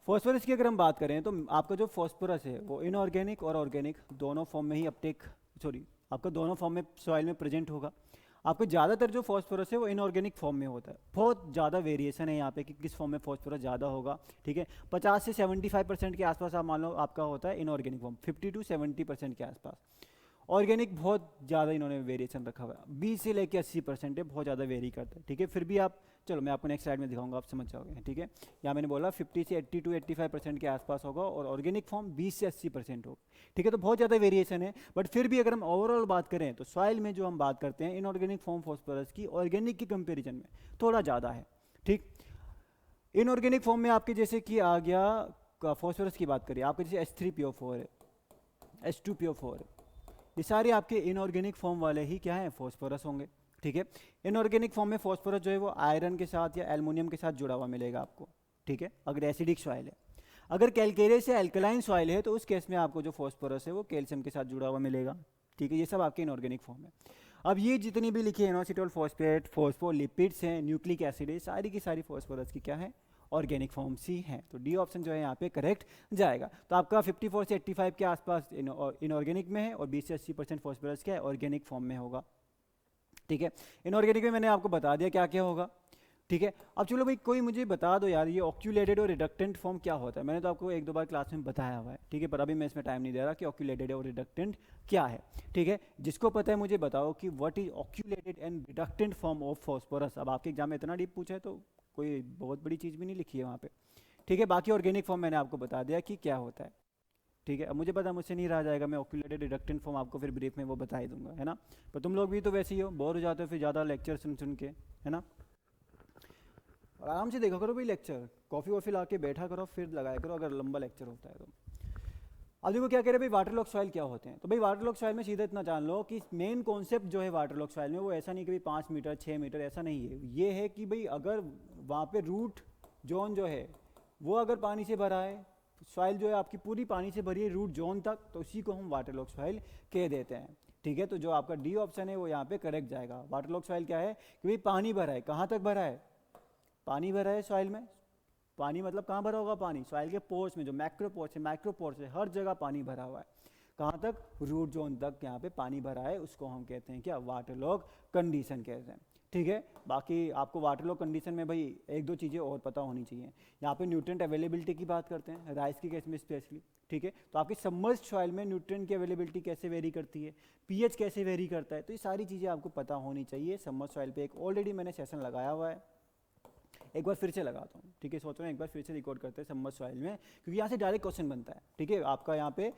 फॉस्फोरस की अगर हम बात करें तो आपका जो फॉस्फोरस है वो इनऑर्गेनिक और ऑर्गेनिक दोनों फॉर्म में ही आपका दोनों फॉर्म में सॉइल में प्रेजेंट होगा। आपको ज़्यादातर जो फॉस्फोरस है वो इनऑर्गेनिक फॉर्म में होता है, बहुत ज़्यादा वेरिएशन है यहाँ पे कि किस फॉर्म में फॉस्फोरस ज़्यादा होगा, ठीक है। 50 से 75% के आसपास आप मान लो आपका होता है इनऑर्गेनिक फॉर्म, 50 to 70% के आसपास। ऑर्गेनिक बहुत ज़्यादा इन्होंने वेरिएशन रखा हुआ है, 20 से लेकर 80% है, बहुत ज़्यादा वेरी करता है, ठीक है। फिर भी आप, चलो मैं आपको नेक्स्ट स्लाइड में दिखाऊंगा, आप समझ जाओगे, ठीक है। यहाँ मैंने बोला 50 से 80 to 85% के आसपास होगा और ऑर्गेनिक फॉर्म 20 से 80% होगा, ठीक है। तो बहुत ज़्यादा वेरिएशन है, बट फिर भी अगर हम ओवरऑल बात करें तो सॉइल में जो हम बात करते हैं इनऑर्गेनिक फॉर्म फॉस्फोरस की ऑर्गेनिक की कंपेरिजन में थोड़ा ज़्यादा है, ठीक। इनऑर्गेनिक फॉर्म में आपके जैसे कि आ गया फॉस्फोरस की बात करिए, आपके जैसे H3PO4 है, H2PO4 है, ये सारे आपके इनऑर्गेनिक फॉर्म वाले ही क्या है, फॉस्फोरस होंगे, ठीक है। इनऑर्गेनिक फॉर्म में फॉस्फोरस जो है वो आयरन के साथ या एल्युमिनियम के साथ जुड़ा हुआ मिलेगा आपको, ठीक है, अगर एसिडिक सॉइल है। अगर कैलकेरियस या एल्कलाइन सॉइल है तो उस केस में आपको जो फॉस्फोरस है वो कैल्शियम के साथ जुड़ा हुआ मिलेगा, ठीक है। ये सब आपके इनऑर्गेनिक फॉर्म है। अब ये जितनी भी लिखी है इनोसिटोल फॉस्फेट, फॉस्फोलिपिड्स हैं, न्यूक्लिक एसिड है, सारी की सारी फॉस्फोरस की क्या है, ऑर्गेनिक फॉर्म्स ही हैं। तो डी ऑप्शन जो है यहाँ पे करेक्ट जाएगा। तो आपका 54 से 85 के आसपास इनऑर्गेनिक में है और 20 से 80% फॉस्फोरस क्या है, ऑर्गेनिक फॉर्म में होगा, ठीक है। इनऑर्गेनिक में मैंने आपको बता दिया क्या क्या होगा, ठीक है। अब चलो भाई कोई मुझे बता दो यार, ये ऑक्यूलेटेड और रिडक्टेंट फॉर्म क्या होता है। मैंने तो आपको एक दो बार क्लास में बताया हुआ है, ठीक है, पर अभी मैं इसमें टाइम नहीं दे रहा कि ऑक्यूलेटेड और रिडक्टेंट क्या है, ठीक है। जिसको पता है मुझे बताओ कि what is occluded and reductant form of phosphorus. अब आपके एग्जाम में इतना डीप पूछा है तो कोई बहुत बड़ी चीज़ भी नहीं लिखी है वहाँ पे, ठीक है। बाकी ऑर्गेनिक फॉर्म मैंने आपको बता दिया कि क्या होता है, ठीक है। अब मुझे पता मुझसे नहीं रहा जाएगा, मैं ऑक्यूलेटेड रिडक्टेंट फॉर्म आपको फिर ब्रीफ में वो बता ही दूंगा, है ना। पर तुम लोग भी तो वैसे ही हो, बोर हो जाते हो फिर ज़्यादा लेक्चर सुन सुन के, है ना। और आराम से देखा करो भाई लेक्चर, कॉफ़ी वॉफ़ी ला के बैठा करो फिर लगाया करो अगर लंबा लेक्चर होता है तो। अब देखो क्या कह रहे हैं भाई, वाटरलॉक सॉइल क्या होते हैं। तो भाई वाटरलॉक सॉइल में सीधा इतना जान लो कि मेन कॉन्सेप्ट जो है वाटरलॉक सॉइल में वो ऐसा नहीं कि भाई 5 मीटर 6 मीटर, ऐसा नहीं है। ये है कि भाई अगर वहाँ पे रूट जोन जो है वो अगर पानी से भरा है, सॉइल जो है आपकी पूरी पानी से भरी है रूट जोन तक, तो उसी को हम वाटरलॉक सॉइल कह देते हैं, ठीक है। तो जो आपका डी ऑप्शन है वो यहाँ पे करेक्ट जाएगा। वाटरलॉक सॉइल क्या है कि भाई पानी भरा है, कहाँ तक भरा है, पानी भरा है सॉइल में। पानी मतलब कहाँ भरा होगा पानी, सॉइल के पोर्स में, जो मैक्रो पोर्स है, माइक्रो पोर्स है, हर जगह पानी भरा हुआ है। कहाँ तक, रूट जोन तक यहाँ पे पानी भरा है, उसको हम कहते हैं क्या, वाटरलॉक कंडीशन कहते हैं, ठीक है। बाकी आपको वाटरलॉक कंडीशन में भाई एक दो चीज़ें और पता होनी चाहिए। यहाँ पे न्यूट्रिएंट अवेलेबिलिटी की बात करते हैं राइस के केस में स्पेशली, ठीक है। तो आपकी सबमर्ज्ड सॉइल में न्यूट्रिएंट की अवेलेबिलिटी कैसे वेरी करती है, पीएच कैसे वेरी करता है, तो ये सारी चीज़ें आपको पता होनी चाहिए। सबमर्ज्ड सॉइल पे एक ऑलरेडी मैंने सेशन लगाया हुआ है, एक बार फिर से लगाता हूँ, ठीक है, सोच रहा हूँ एक बार फिर से रिकॉर्ड करते हैं सबमर्ज सॉइल में, क्योंकि यहाँ से डायरेक्ट क्वेश्चन बनता है, ठीक है। आपका यहाँ पे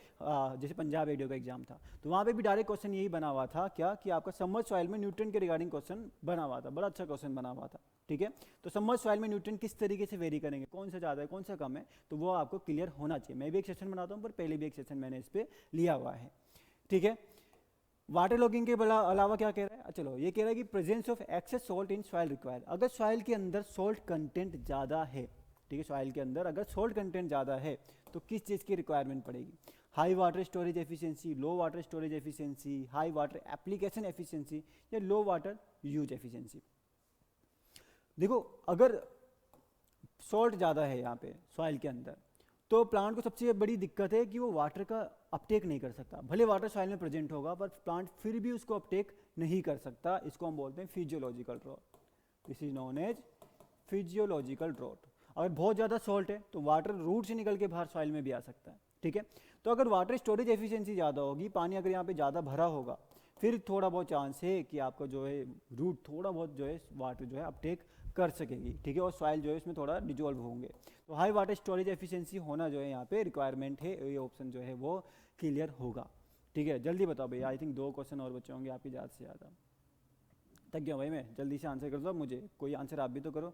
जैसे पंजाब एडीओ का एग्जाम था तो वहाँ पे भी डायरेक्ट क्वेश्चन यही बना हुआ था क्या, कि आपका सबमर्ज सॉइल में न्यूट्रिएंट के रिगार्डिंग क्वेश्चन बना हुआ था, बड़ा अच्छा क्वेश्चन बना हुआ था, ठीक है। तो सबमर्ज सॉइल में न्यूट्रिएंट किस तरीके से वेरी करेंगे, कौन सा ज़्यादा है कौन सा कम है, तो वो आपको क्लियर होना चाहिए। मैं भी एक सेशन बनाता हूँ, पर पहले भी एक सेशन मैंने इस पर लिया हुआ है, ठीक है। वाटर लॉगिंग के अलावा क्या कह रहा है, चलो ये कह रहा है कि presence of excess salt in soil required. अगर सॉइल के अंदर सॉल्ट कंटेंट ज़्यादा है, ठीक है, सॉइल के अंदर अगर सॉल्ट कंटेंट ज़्यादा है तो किस चीज़ की रिक्वायरमेंट पड़ेगी, high water storage efficiency, low water storage efficiency, high water application efficiency या लो वाटर यूज एफिशिएंसी। देखो अगर सॉल्ट ज़्यादा है यहाँ पे सॉइल के अंदर तो प्लांट को सबसे बड़ी दिक्कत है कि वो वाटर का अपटेक नहीं कर सकता। भले वाटर सॉइल में प्रेजेंट होगा पर प्लांट फिर भी उसको अपटेक नहीं कर सकता। इसको हम बोलते हैं physiological drought. This is known as physiological drought. अगर बहुत ज़्यादा सॉल्ट है तो वाटर रूट से निकल के बाहर सॉइल में भी आ सकता है, ठीक है। तो अगर वाटर स्टोरेज एफिशिएंसी ज़्यादा होगी, पानी अगर यहाँ पे ज़्यादा भरा होगा, फिर थोड़ा बहुत चांस है कि आपका जो है रूट थोड़ा बहुत जो है वाटर जो है अपटेक कर सकेगी, ठीक है, और सॉइल जो है इसमें थोड़ा डिजोल्व होंगे। तो हाई वाटर स्टोरेज एफिशिएंसी होना जो है यहाँ पे रिक्वायरमेंट है, ये ऑप्शन जो है वो क्लियर होगा, ठीक है। जल्दी बताओ भाई, आई थिंक 2 क्वेश्चन और बचे होंगे आपकी ज़्यादा से ज़्यादा। थक गया भाई मैं, जल्दी से आंसर कर दो मुझे, कोई आंसर आप भी तो करो,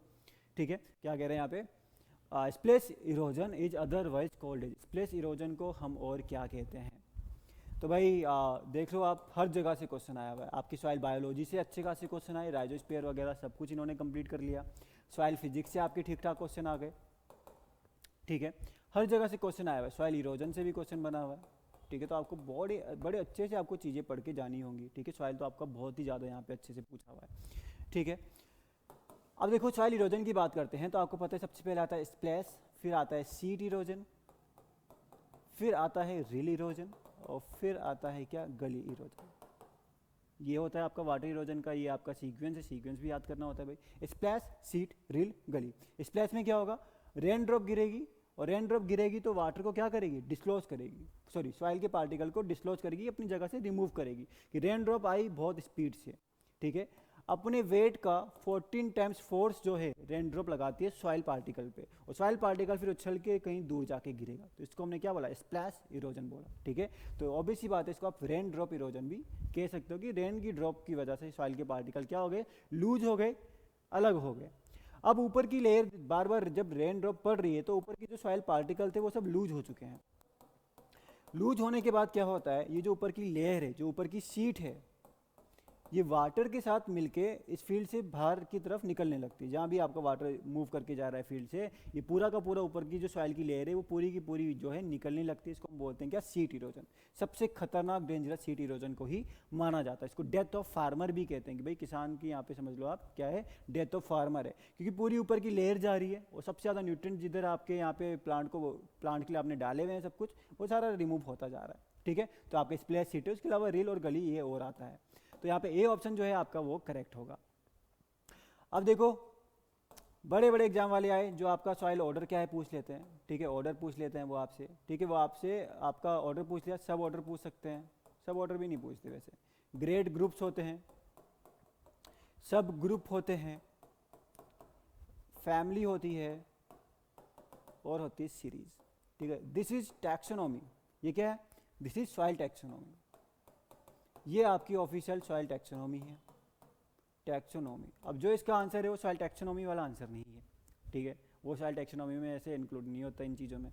ठीक है। क्या कह रहे हैं यहाँ पे, splash erosion is otherwise called as, splash erosion को हम और क्या कहते हैं। तो भाई देख लो आप, हर जगह से क्वेश्चन आया हुआ है आपकी। सॉइल बायोलॉजी से अच्छे खासे क्वेश्चन आए, राइजोस्फीयर वगैरह सब कुछ इन्होंने कंप्लीट कर लिया। सॉइल फिजिक्स से आपके ठीक ठाक क्वेश्चन आ गए, ठीक है। हर जगह से क्वेश्चन आया हुआ है, सॉइल इरोजन से भी क्वेश्चन बना हुआ है, ठीक है। तो आपको बड़े अच्छे से आपको चीज़ें पढ़ के जानी होंगी, ठीक है। सॉइल तो आपका बहुत ही ज़्यादा यहाँ पे अच्छे से पूछा हुआ है, ठीक है। अब देखो सॉइल इरोजन की बात करते हैं तो आपको पता है सबसे पहले आता है स्प्लैश, फिर आता है सीट इरोजन, फिर आता है रिल इरोजन, और फिर आता है क्या, गली इरोजन। ये होता है आपका वाटर इरोजन का, ये आपका सीक्वेंस है, सीक्वेंस भी याद करना होता है भाई। स्प्लैश, सीट, रिल, गली। स्प्लैश में क्या होगा, रेन ड्रॉप गिरेगी, और रेन ड्रॉप गिरेगी तो वाटर को क्या करेगी, डिस्क्लोज करेगी, सॉरी सॉइल के पार्टिकल को डिस्क्लोज करेगी, अपनी जगह से रिमूव करेगी। कि रेन ड्रॉप आई बहुत स्पीड से, ठीक है, अपने वेट का 14 टाइम्स फोर्स जो है रेन ड्रॉप लगाती है सॉइल पार्टिकल पे, और सॉइल पार्टिकल फिर उछल के कहीं दूर जाके गिरेगा। तो इसको हमने क्या बोला, स्प्लैश इरोजन बोला, ठीक है। तो ऑब्वियस सी बात है, इसको आप रेन ड्रॉप इरोजन भी कह सकते हो कि रेन की ड्रॉप की वजह से सॉइल के पार्टिकल क्या हो गए, लूज हो गए, अलग हो गए। अब ऊपर की लेयर बार बार जब रेन ड्रॉप पड़ रही है तो ऊपर की जो सॉइल पार्टिकल थे वो सब लूज हो चुके हैं। लूज होने के बाद क्या होता है, ये जो ऊपर की लेयर है, जो ऊपर की शीट है, ये वाटर के साथ मिलके इस फील्ड से बाहर की तरफ निकलने लगती है। जहाँ भी आपका वाटर मूव करके जा रहा है फील्ड से, ये पूरा का पूरा ऊपर की जो सॉइल की लेयर है वो पूरी की पूरी जो है निकलने लगती है। इसको हम बोलते हैं क्या, सीट इरोजन। सबसे खतरनाक डेंजरस सीट इरोजन को ही माना जाता है। इसको डेथ ऑफ फार्मर भी कहते हैं कि भाई किसान की यहाँ पे समझ लो आप क्या है, डेथ ऑफ फार्मर है, क्योंकि पूरी ऊपर की लेयर जा रही है और सबसे ज़्यादा न्यूट्रिएंट जिधर आपके यहाँ पे प्लांट के लिए आपने डाले हुए हैं सब कुछ, वो सारा रिमूव होता जा रहा है, ठीक है। तो आपके स्प्लैश सीट है, उसके अलावा रिल और गली ये और आता है। तो यहाँ पे ए ऑप्शन जो है आपका वो करेक्ट होगा। अब देखो बड़े बड़े एग्जाम वाले आए जो आपका सॉइल ऑर्डर क्या है पूछ लेते हैं, ठीक है, ऑर्डर पूछ लेते हैं वो आपसे, ठीक है। वो आपसे आपका ऑर्डर पूछ लिया, सब ऑर्डर पूछ सकते हैं, सब ऑर्डर भी नहीं पूछते वैसे। ग्रेड ग्रुप्स होते हैं, सब ग्रुप होते हैं, फैमिली होती है, और होती है सीरीज, ठीक है। This is taxonomy. ये क्या है, दिस इज सॉइल टैक्सोनॉमी। ये आपकी ऑफिशियल सॉइल टैक्सोनॉमी है, टैक्सोनॉमी। अब जो इसका आंसर है वो सॉइल टैक्सोनॉमी वाला आंसर नहीं है, ठीक है, वो सॉइल टैक्सोनॉमी में ऐसे इंक्लूड नहीं होता इन चीज़ों में,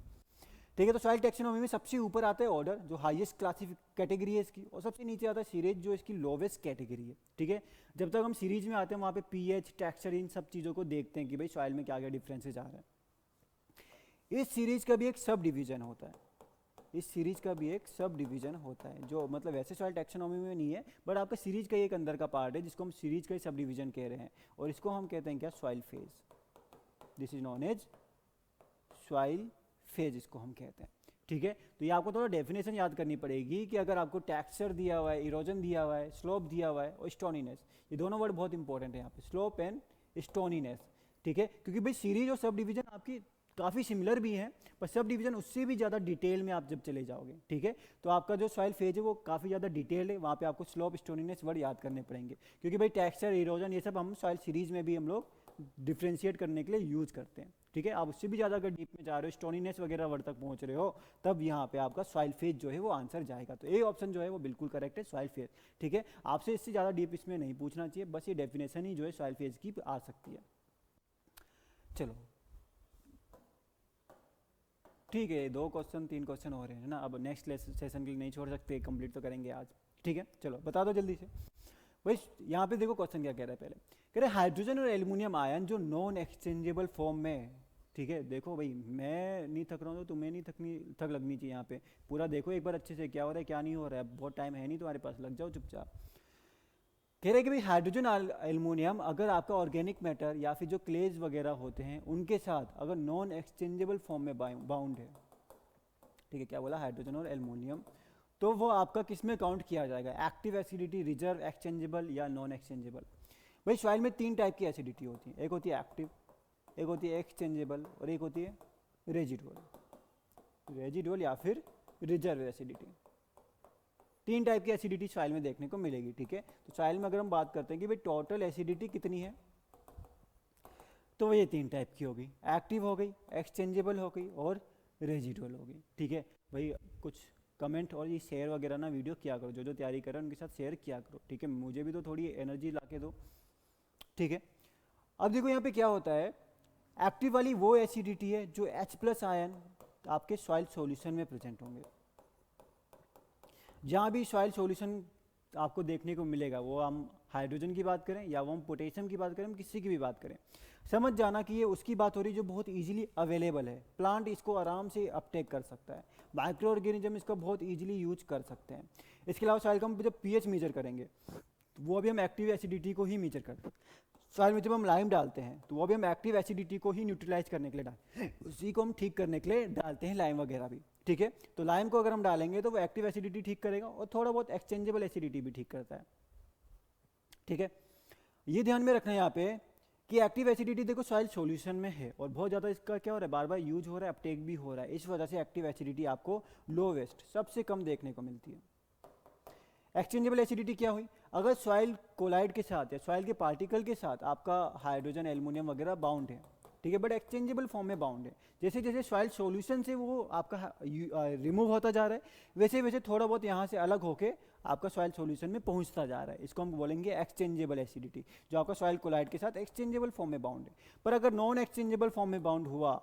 ठीक है। तो सॉइल टैक्सोनॉमी में सबसे ऊपर आता है ऑर्डर जो हाईएस्ट क्लासिफिक कैटेगरी है इसकी, और सबसे नीचे आता है सीरीज जो इसकी लोवेस्ट कैटेगरी है, ठीक है। जब तक हम सीरीज में आते हैं वहाँ पे पीएच, टेक्सचर, इन सब चीज़ों को देखते हैं कि भाई सॉइल में क्या क्या डिफरेंसेज आ रहे हैं। इस सीरीज का भी एक सब डिवीजन होता है, इस सीरीज का भी एक सब डिवीजन होता है, जो मतलब वैसे सॉइल टैक्सोनॉमी में नहीं है बट आपका सीरीज का एक अंदर का पार्ट है जिसको हम सीरीज का ही सब डिवीजन कह रहे हैं, और इसको हम कहते हैं क्या, soil phase. This is known as soil phase, इसको हम कहते हैं, ठीक है। तो ये आपको थोड़ा डेफिनेशन याद करनी पड़ेगी कि अगर आपको टेक्सचर दिया हुआ है, इरोजन दिया हुआ है, स्लोप दिया हुआ है और स्टोनीनेस, ये दोनों वर्ड बहुत इंपॉर्टेंट है यहाँ पे, स्लोप एंड स्टोनीनेस, ठीक है। क्योंकि भाई सीरीज और सब डिवीजन आपकी काफ़ी सिमिलर भी हैं, पर सब डिवीजन उससे भी ज़्यादा डिटेल में आप जब चले जाओगे, ठीक है। तो आपका जो सॉइल फेज है वो काफ़ी ज़्यादा डिटेल है, वहाँ पे आपको स्लोप, स्टोनीनेस वर्ड याद करने पड़ेंगे, क्योंकि भाई टेक्सचर, इरोजन ये सब हम सॉइल सीरीज में भी हम लोग डिफ्रेंशिएट करने के लिए यूज करते हैं। ठीक है, आप उससे भी ज़्यादा अगर डीप में जा रहे हो, स्टोनीनेस वगैरह वर्ड तक पहुंच रहे हो, तब यहाँ पे आपका सॉइल फेज जो है वो आंसर जाएगा। तो ए ऑप्शन जो है वो बिल्कुल करेक्ट है, सॉइल फेज। ठीक है, आपसे इससे ज़्यादा डीप इसमें नहीं पूछना चाहिए, बस ये डेफिनेशन ही जो है सॉइल फेज की आ सकती है। चलो ठीक है, 2 क्वेश्चन 3 क्वेश्चन हो रहे हैं ना, अब नेक्स्ट सेशन के लिए नहीं छोड़ सकते, कंप्लीट तो करेंगे आज। ठीक है, चलो बता दो जल्दी से भाई। यहाँ पे देखो क्वेश्चन क्या कह रहा है, पहले कह रहे हाइड्रोजन और एल्यूमिनियम आयन जो नॉन एक्सचेंजेबल फॉर्म में। ठीक है, देखो भाई मैं नहीं थक रहा हूँ तो तुम्हें नहीं थक लगनी चाहिए। यहाँ पे पूरा देखो एक बार अच्छे से, क्या हो रहा है क्या नहीं हो रहा है, बहुत टाइम है नहीं तुम्हारे पास, लग जाओ चुपचाप। कह रहे कि भाई हाइड्रोजन एल्यूमिनियम अगर आपका ऑर्गेनिक मैटर या फिर जो क्लेज वगैरह होते हैं उनके साथ अगर नॉन एक्सचेंजेबल फॉर्म में बाउंड है। ठीक है, क्या बोला, हाइड्रोजन और एल्यूमिनियम, तो वो आपका किस में काउंट किया जाएगा, एक्टिव एसिडिटी, रिजर्व, एक्सचेंजेबल या नॉन एक्सचेंजेबल। भाई सॉइल में 3 टाइप की एसिडिटी होती है, एक होती है एक्टिव, एक होती है एक्सचेंजेबल और एक होती है रेजिडुअल या फिर रिजर्व एसिडिटी। 3 टाइप की एसिडिटी सॉइल में देखने को मिलेगी। ठीक है, तो सॉइल में अगर हम बात करते हैं कि भाई टोटल एसिडिटी कितनी है, तो ये 3 टाइप की होगी, एक्टिव हो गई, एक्सचेंजेबल हो गई और रेजिडुअल हो गई। ठीक है भाई, कुछ कमेंट और ये शेयर वगैरह ना वीडियो किया करो, जो तैयारी कर रहे हैं उनके साथ शेयर किया करो। ठीक है, मुझे भी तो थोड़ी एनर्जी ला के दो। ठीक है, अब देखो यहाँ पे क्या होता है, एक्टिव वाली वो एसिडिटी है जो H+ आयन आपके सॉइल सॉल्यूशन में प्रेजेंट होंगे। जहाँ भी सॉइल सॉल्यूशन आपको देखने को मिलेगा, वो हम हाइड्रोजन की बात करें या वो हम पोटेशियम की बात करें, हम किसी की भी बात करें, समझ जाना कि ये उसकी बात हो रही है जो बहुत इजीली अवेलेबल है, प्लांट इसको आराम से अपटेक कर सकता है, माइक्रो ऑर्गेनिज्म इसको बहुत इजीली यूज कर सकते हैं। इसके अलावा सॉइल का हम जब पीएच मेजर करेंगे, वो अभी हम एक्टिव एसिडिटी को ही मेजर करते हैं। सॉइल में जब हम लाइम डालते हैं तो वो भी हम एक्टिव एसिडिटी को ही न्यूट्रलाइज करने के लिए डालते हैं, उसी को हम ठीक करने के लिए डालते हैं लाइम वगैरह भी। ठीक है, तो लाइम को अगर हम डालेंगे तो वो एक्टिव एसिडिटी ठीक करेगा और थोड़ा बहुत एक्सचेंजेबल एसिडिटी भी ठीक करता है। ठीक है, ये ध्यान में रखना है यहाँ पे कि एक्टिव एसिडिटी देखो सॉइल सॉल्यूशन में है और बहुत ज़्यादा इसका क्या हो रहा है, बार बार यूज हो रहा है, अपटेक भी हो रहा है, इस वजह से एक्टिव एसिडिटी आपको लोवेस्ट सबसे कम देखने को मिलती है। एक्सचेंजेबल एसिडिटी क्या हुई, अगर सॉइल कोलाइड के साथ या सॉइल के पार्टिकल के साथ आपका हाइड्रोजन एल्यूमिनियम वगैरह बाउंड है, ठीक है, बट एक्सचेंजेबल फॉर्म में बाउंड है। जैसे जैसे सॉइल सॉल्यूशन से वो आपका रिमूव होता जा रहा है, वैसे वैसे थोड़ा बहुत यहाँ से अलग होके आपका सॉइल सॉल्यूशन में पहुँचता जा रहा है, इसको हम बोलेंगे एक्सचेंजेबल एसिडिटी, जो आपका सॉइल कोलाइड के साथ एक्सचेंजेबल फॉर्म में बाउंड है। पर अगर नॉन एक्सचेंजेबल फॉर्म में बाउंड हुआ,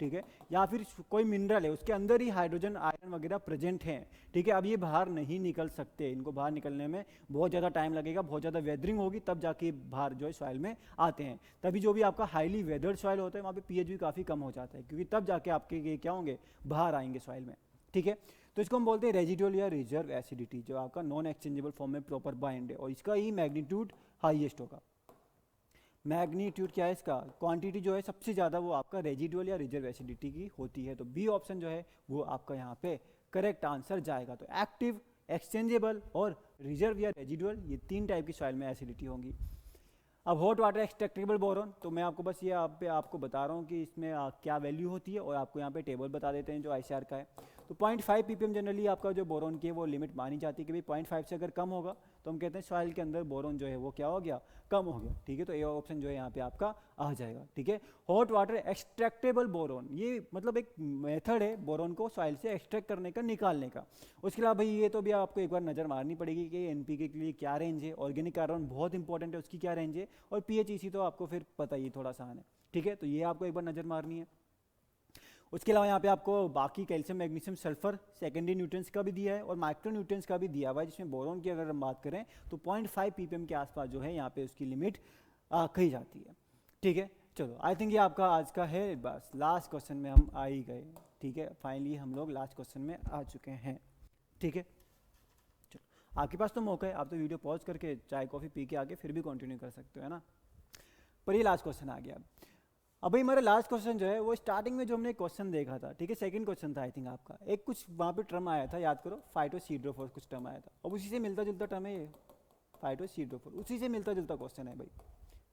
ठीक है, या फिर कोई मिनरल है उसके अंदर ही हाइड्रोजन आयरन वगैरह प्रेजेंट हैं, ठीक है, अब ये बाहर नहीं निकल सकते, इनको बाहर निकलने में बहुत ज़्यादा टाइम लगेगा, बहुत ज़्यादा वेदरिंग होगी, तब जाके बाहर जो है सॉइल में आते हैं। तभी जो भी आपका हाईली वेदर्ड सॉइल होता है वहाँ पे पीएच भी काफ़ी कम हो जाता है, क्योंकि तब जाके आपके ये क्या होंगे, बाहर आएंगे सॉइल में। ठीक है, तो इसको हम बोलते हैं रेजिडुअल या रिजर्व एसिडिटी, जो आपका नॉन एक्सचेंजेबल फॉर्म में प्रॉपर बाइंड है और इसका ही मैग्नीट्यूड हाईएस्ट होगा। मैग्नीट्यूड क्या है इसका, क्वांटिटी जो है सबसे ज़्यादा वो आपका रेजिडुअल या रिजर्व एसिडिटी की होती है। तो बी ऑप्शन जो है वो आपका यहाँ पे करेक्ट आंसर जाएगा। तो एक्टिव, एक्सचेंजेबल और रिजर्व या रेजिडुअल, ये 3 टाइप की सॉइल में एसिडिटी होंगी। अब हॉट वाटर एक्सट्रैक्टेबल बोरॉन, तो मैं आपको बस ये आपको बता रहा हूँ कि इसमें क्या वैल्यू होती है और आपको यहाँ पे टेबल बता देते हैं जो ICR का है। तो 0.5 ppm जनरली आपका जो बोरॉन की है वो लिमिट मानी जाती है कि भाई 0.5 से अगर कम होगा तो हम कहते हैं सॉइल के अंदर बोरॉन जो है वो क्या हो गया, कम हो गया। ठीक है, तो ये ऑप्शन जो है यहाँ पे आपका आ जाएगा। ठीक है, हॉट वाटर एक्सट्रैक्टेबल बोरॉन, ये मतलब एक मेथड है बोरॉन को सॉइल से एक्सट्रैक्ट करने का, निकालने का। उसके अलावा भाई ये तो भी आपको एक बार नज़र मारनी पड़ेगी कि NPK के लिए क्या रेंज है, ऑर्गेनिक कार्बन बहुत इंपॉर्टेंट है उसकी क्या रेंज है, और PHEC तो आपको फिर पता ही थोड़ा सा है। ठीक है, तो ये आपको एक बार नज़र मारनी है। उसके अलावा यहाँ पे आपको बाकी calcium, magnesium, sulphur secondary nutrients का भी दिया है और माइक्रो न्यूट्रिएंट्स का भी दिया हुआ है, जिसमें बोरॉन की अगर हम बात करें तो 0.5 ppm के आसपास जो है यहाँ पे उसकी लिमिट कही जाती है। ठीक है, चलो आई थिंक ये आपका आज का है, बस लास्ट क्वेश्चन में हम आ ही गए। ठीक है, फाइनली हम लोग लास्ट क्वेश्चन में आ चुके हैं। ठीक है, चलो आपके पास तो मौका है, आप तो वीडियो पॉज करके चाय कॉफ़ी पी के आके फिर भी कंटिन्यू कर सकते हो, है ना। पर ये लास्ट क्वेश्चन आ गया। अब भाई हमारा लास्ट क्वेश्चन जो है वो स्टार्टिंग में जो हमने क्वेश्चन देखा था, ठीक है, सेकंड क्वेश्चन था आई थिंक आपका, एक कुछ वहाँ पे टर्म आया था, याद करो, फाइटोसीड्रोफोर कुछ टर्म आया था, अब उसी से मिलता जुलता टर्म है ये फाइटोसीड्रोफोर, उसी से मिलता जुलता क्वेश्चन है भाई।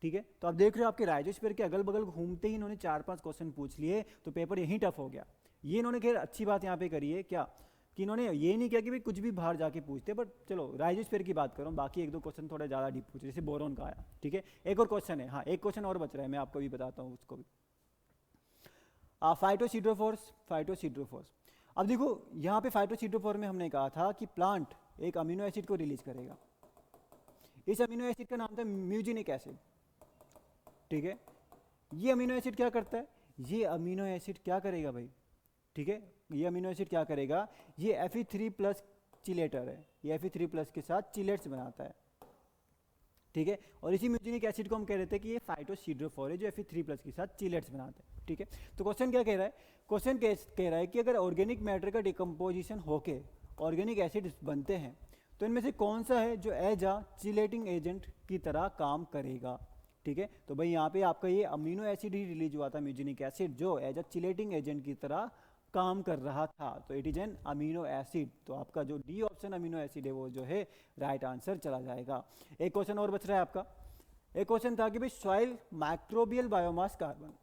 ठीक है, तो आप देख रहे हो आपके राइजोस्फीयर के अगल बगल घूमते ही इन्होंने 4-5 क्वेश्चन पूछ लिए, तो पेपर यहीं टफ हो गया। ये इन्होंने खैर अच्छी बात यहाँ पे करी है क्या कि इन्होंने ये नहीं किया कि भाई कुछ भी बाहर जाके पूछते, बट चलो राइजोस्फीयर की बात करूँ, बाकी एक दो क्वेश्चन थोड़े ज़्यादा डीप पूछे, जैसे बोरोन का आया, ठीक है। एक और क्वेश्चन है, हाँ एक क्वेश्चन और बच रहा है, मैं आपको भी बताता हूँ उसको भी। फाइटोसिड्रोफोर्स, फाइटोसिड्रोफोर्स, अब देखो यहाँ पे फाइटोसिड्रोफोर में हमने कहा था कि प्लांट एक अमीनो एसिड को रिलीज करेगा, इस अमीनो एसिड का नाम था म्यूजिनिक एसिड, ठीक है। ये अमीनो एसिड क्या करता है, ये अमीनो एसिड क्या करेगा भाई, ठीक है, ये अमीनो एसिड क्या करेगा, ये Fe3+ चिलेटर है, ये Fe3+ के साथ चिलेट्स बनाता है, ठीक है। और इसी म्यूजिनिक एसिड को हम कह रहे थे कि ये फाइटोसिड्रोफोर है जो Fe3+ के साथ चिलेट्स बनाते हैं, ठीक है। तो क्वेश्चन क्या कह रहा है, क्वेश्चन कह रहा है कि अगर ऑर्गेनिक मैटर का डिकम्पोजिशन होके ऑर्गेनिक एसिड बनते हैं तो इनमें से कौन सा है जो एज अ चिलेटिंग एजेंट की तरह काम करेगा, ठीक है। तो भाई यहाँ पे आपका ये अमीनो एसिड ही रिलीज हुआ था, म्यूजिनिक एसिड, जो एज अ चिलेटिंग एजेंट की तरह काम कर रहा था, तो it is an amino acid. तो आपका जो डी ऑप्शन अमीनो एसिड है वो जो है राइट आंसर चला जाएगा। एक क्वेश्चन और बच रहा है आपका, एक क्वेश्चन था कि भाई सॉइल माइक्रोबियल बायोमास कार्बन,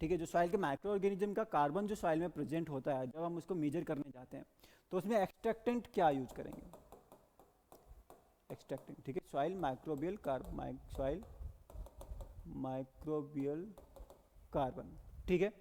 ठीक है, जो सॉइल के माइक्रो ऑर्गेनिज्म का कार्बन जो सॉइल में प्रेजेंट होता है, जब हम उसको मेजर करने जाते हैं तो उसमें एक्सट्रैक्टेंट क्या यूज करेंगे, एक्सट्रैक्टेंट, ठीक है, soil microbial carbon, soil microbial carbon, ठीक है।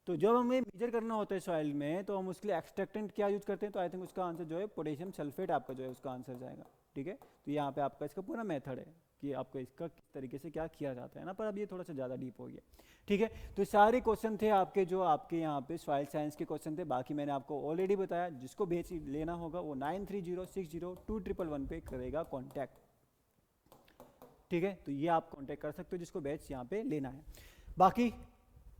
तो जब हमें मेजर करना होता है सॉइल में तो हम उसके लिए एक्सट्रैक्टेंट क्या यूज करते हैं, तो आई थिंक उसका आंसर जो है पोटेशियम सल्फेट आपका जो है उसका आंसर जाएगा, ठीक है। तो यहाँ पे आपका इसका पूरा मेथड है कि आपको इसका किस तरीके से क्या किया जाता है ना, पर अब ये थोड़ा सा ज़्यादा डीप हो गया, ठीक है। तो सारे क्वेश्चन थे आपके जो आपके यहाँ पे सॉइल साइंस के क्वेश्चन थे, बाकी मैंने आपको ऑलरेडी बताया, जिसको भेज लेना होगा वो 93060211 पे करेगा कॉन्टैक्ट, ठीक है। तो ये आप कॉन्टैक्ट कर सकते हो जिसको बैच यहाँ पे लेना है। बाकी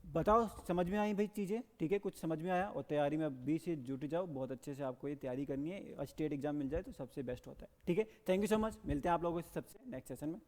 बताओ समझ में आई भाई चीज़ें, ठीक है, कुछ समझ में आया, और तैयारी में अभी से जुट जाओ, बहुत अच्छे से आपको ये तैयारी करनी है, स्टेट एग्जाम मिल जाए तो सबसे बेस्ट होता है, ठीक है। थैंक यू सो मच, मिलते हैं आप लोगों से सबसे नेक्स्ट सेशन में।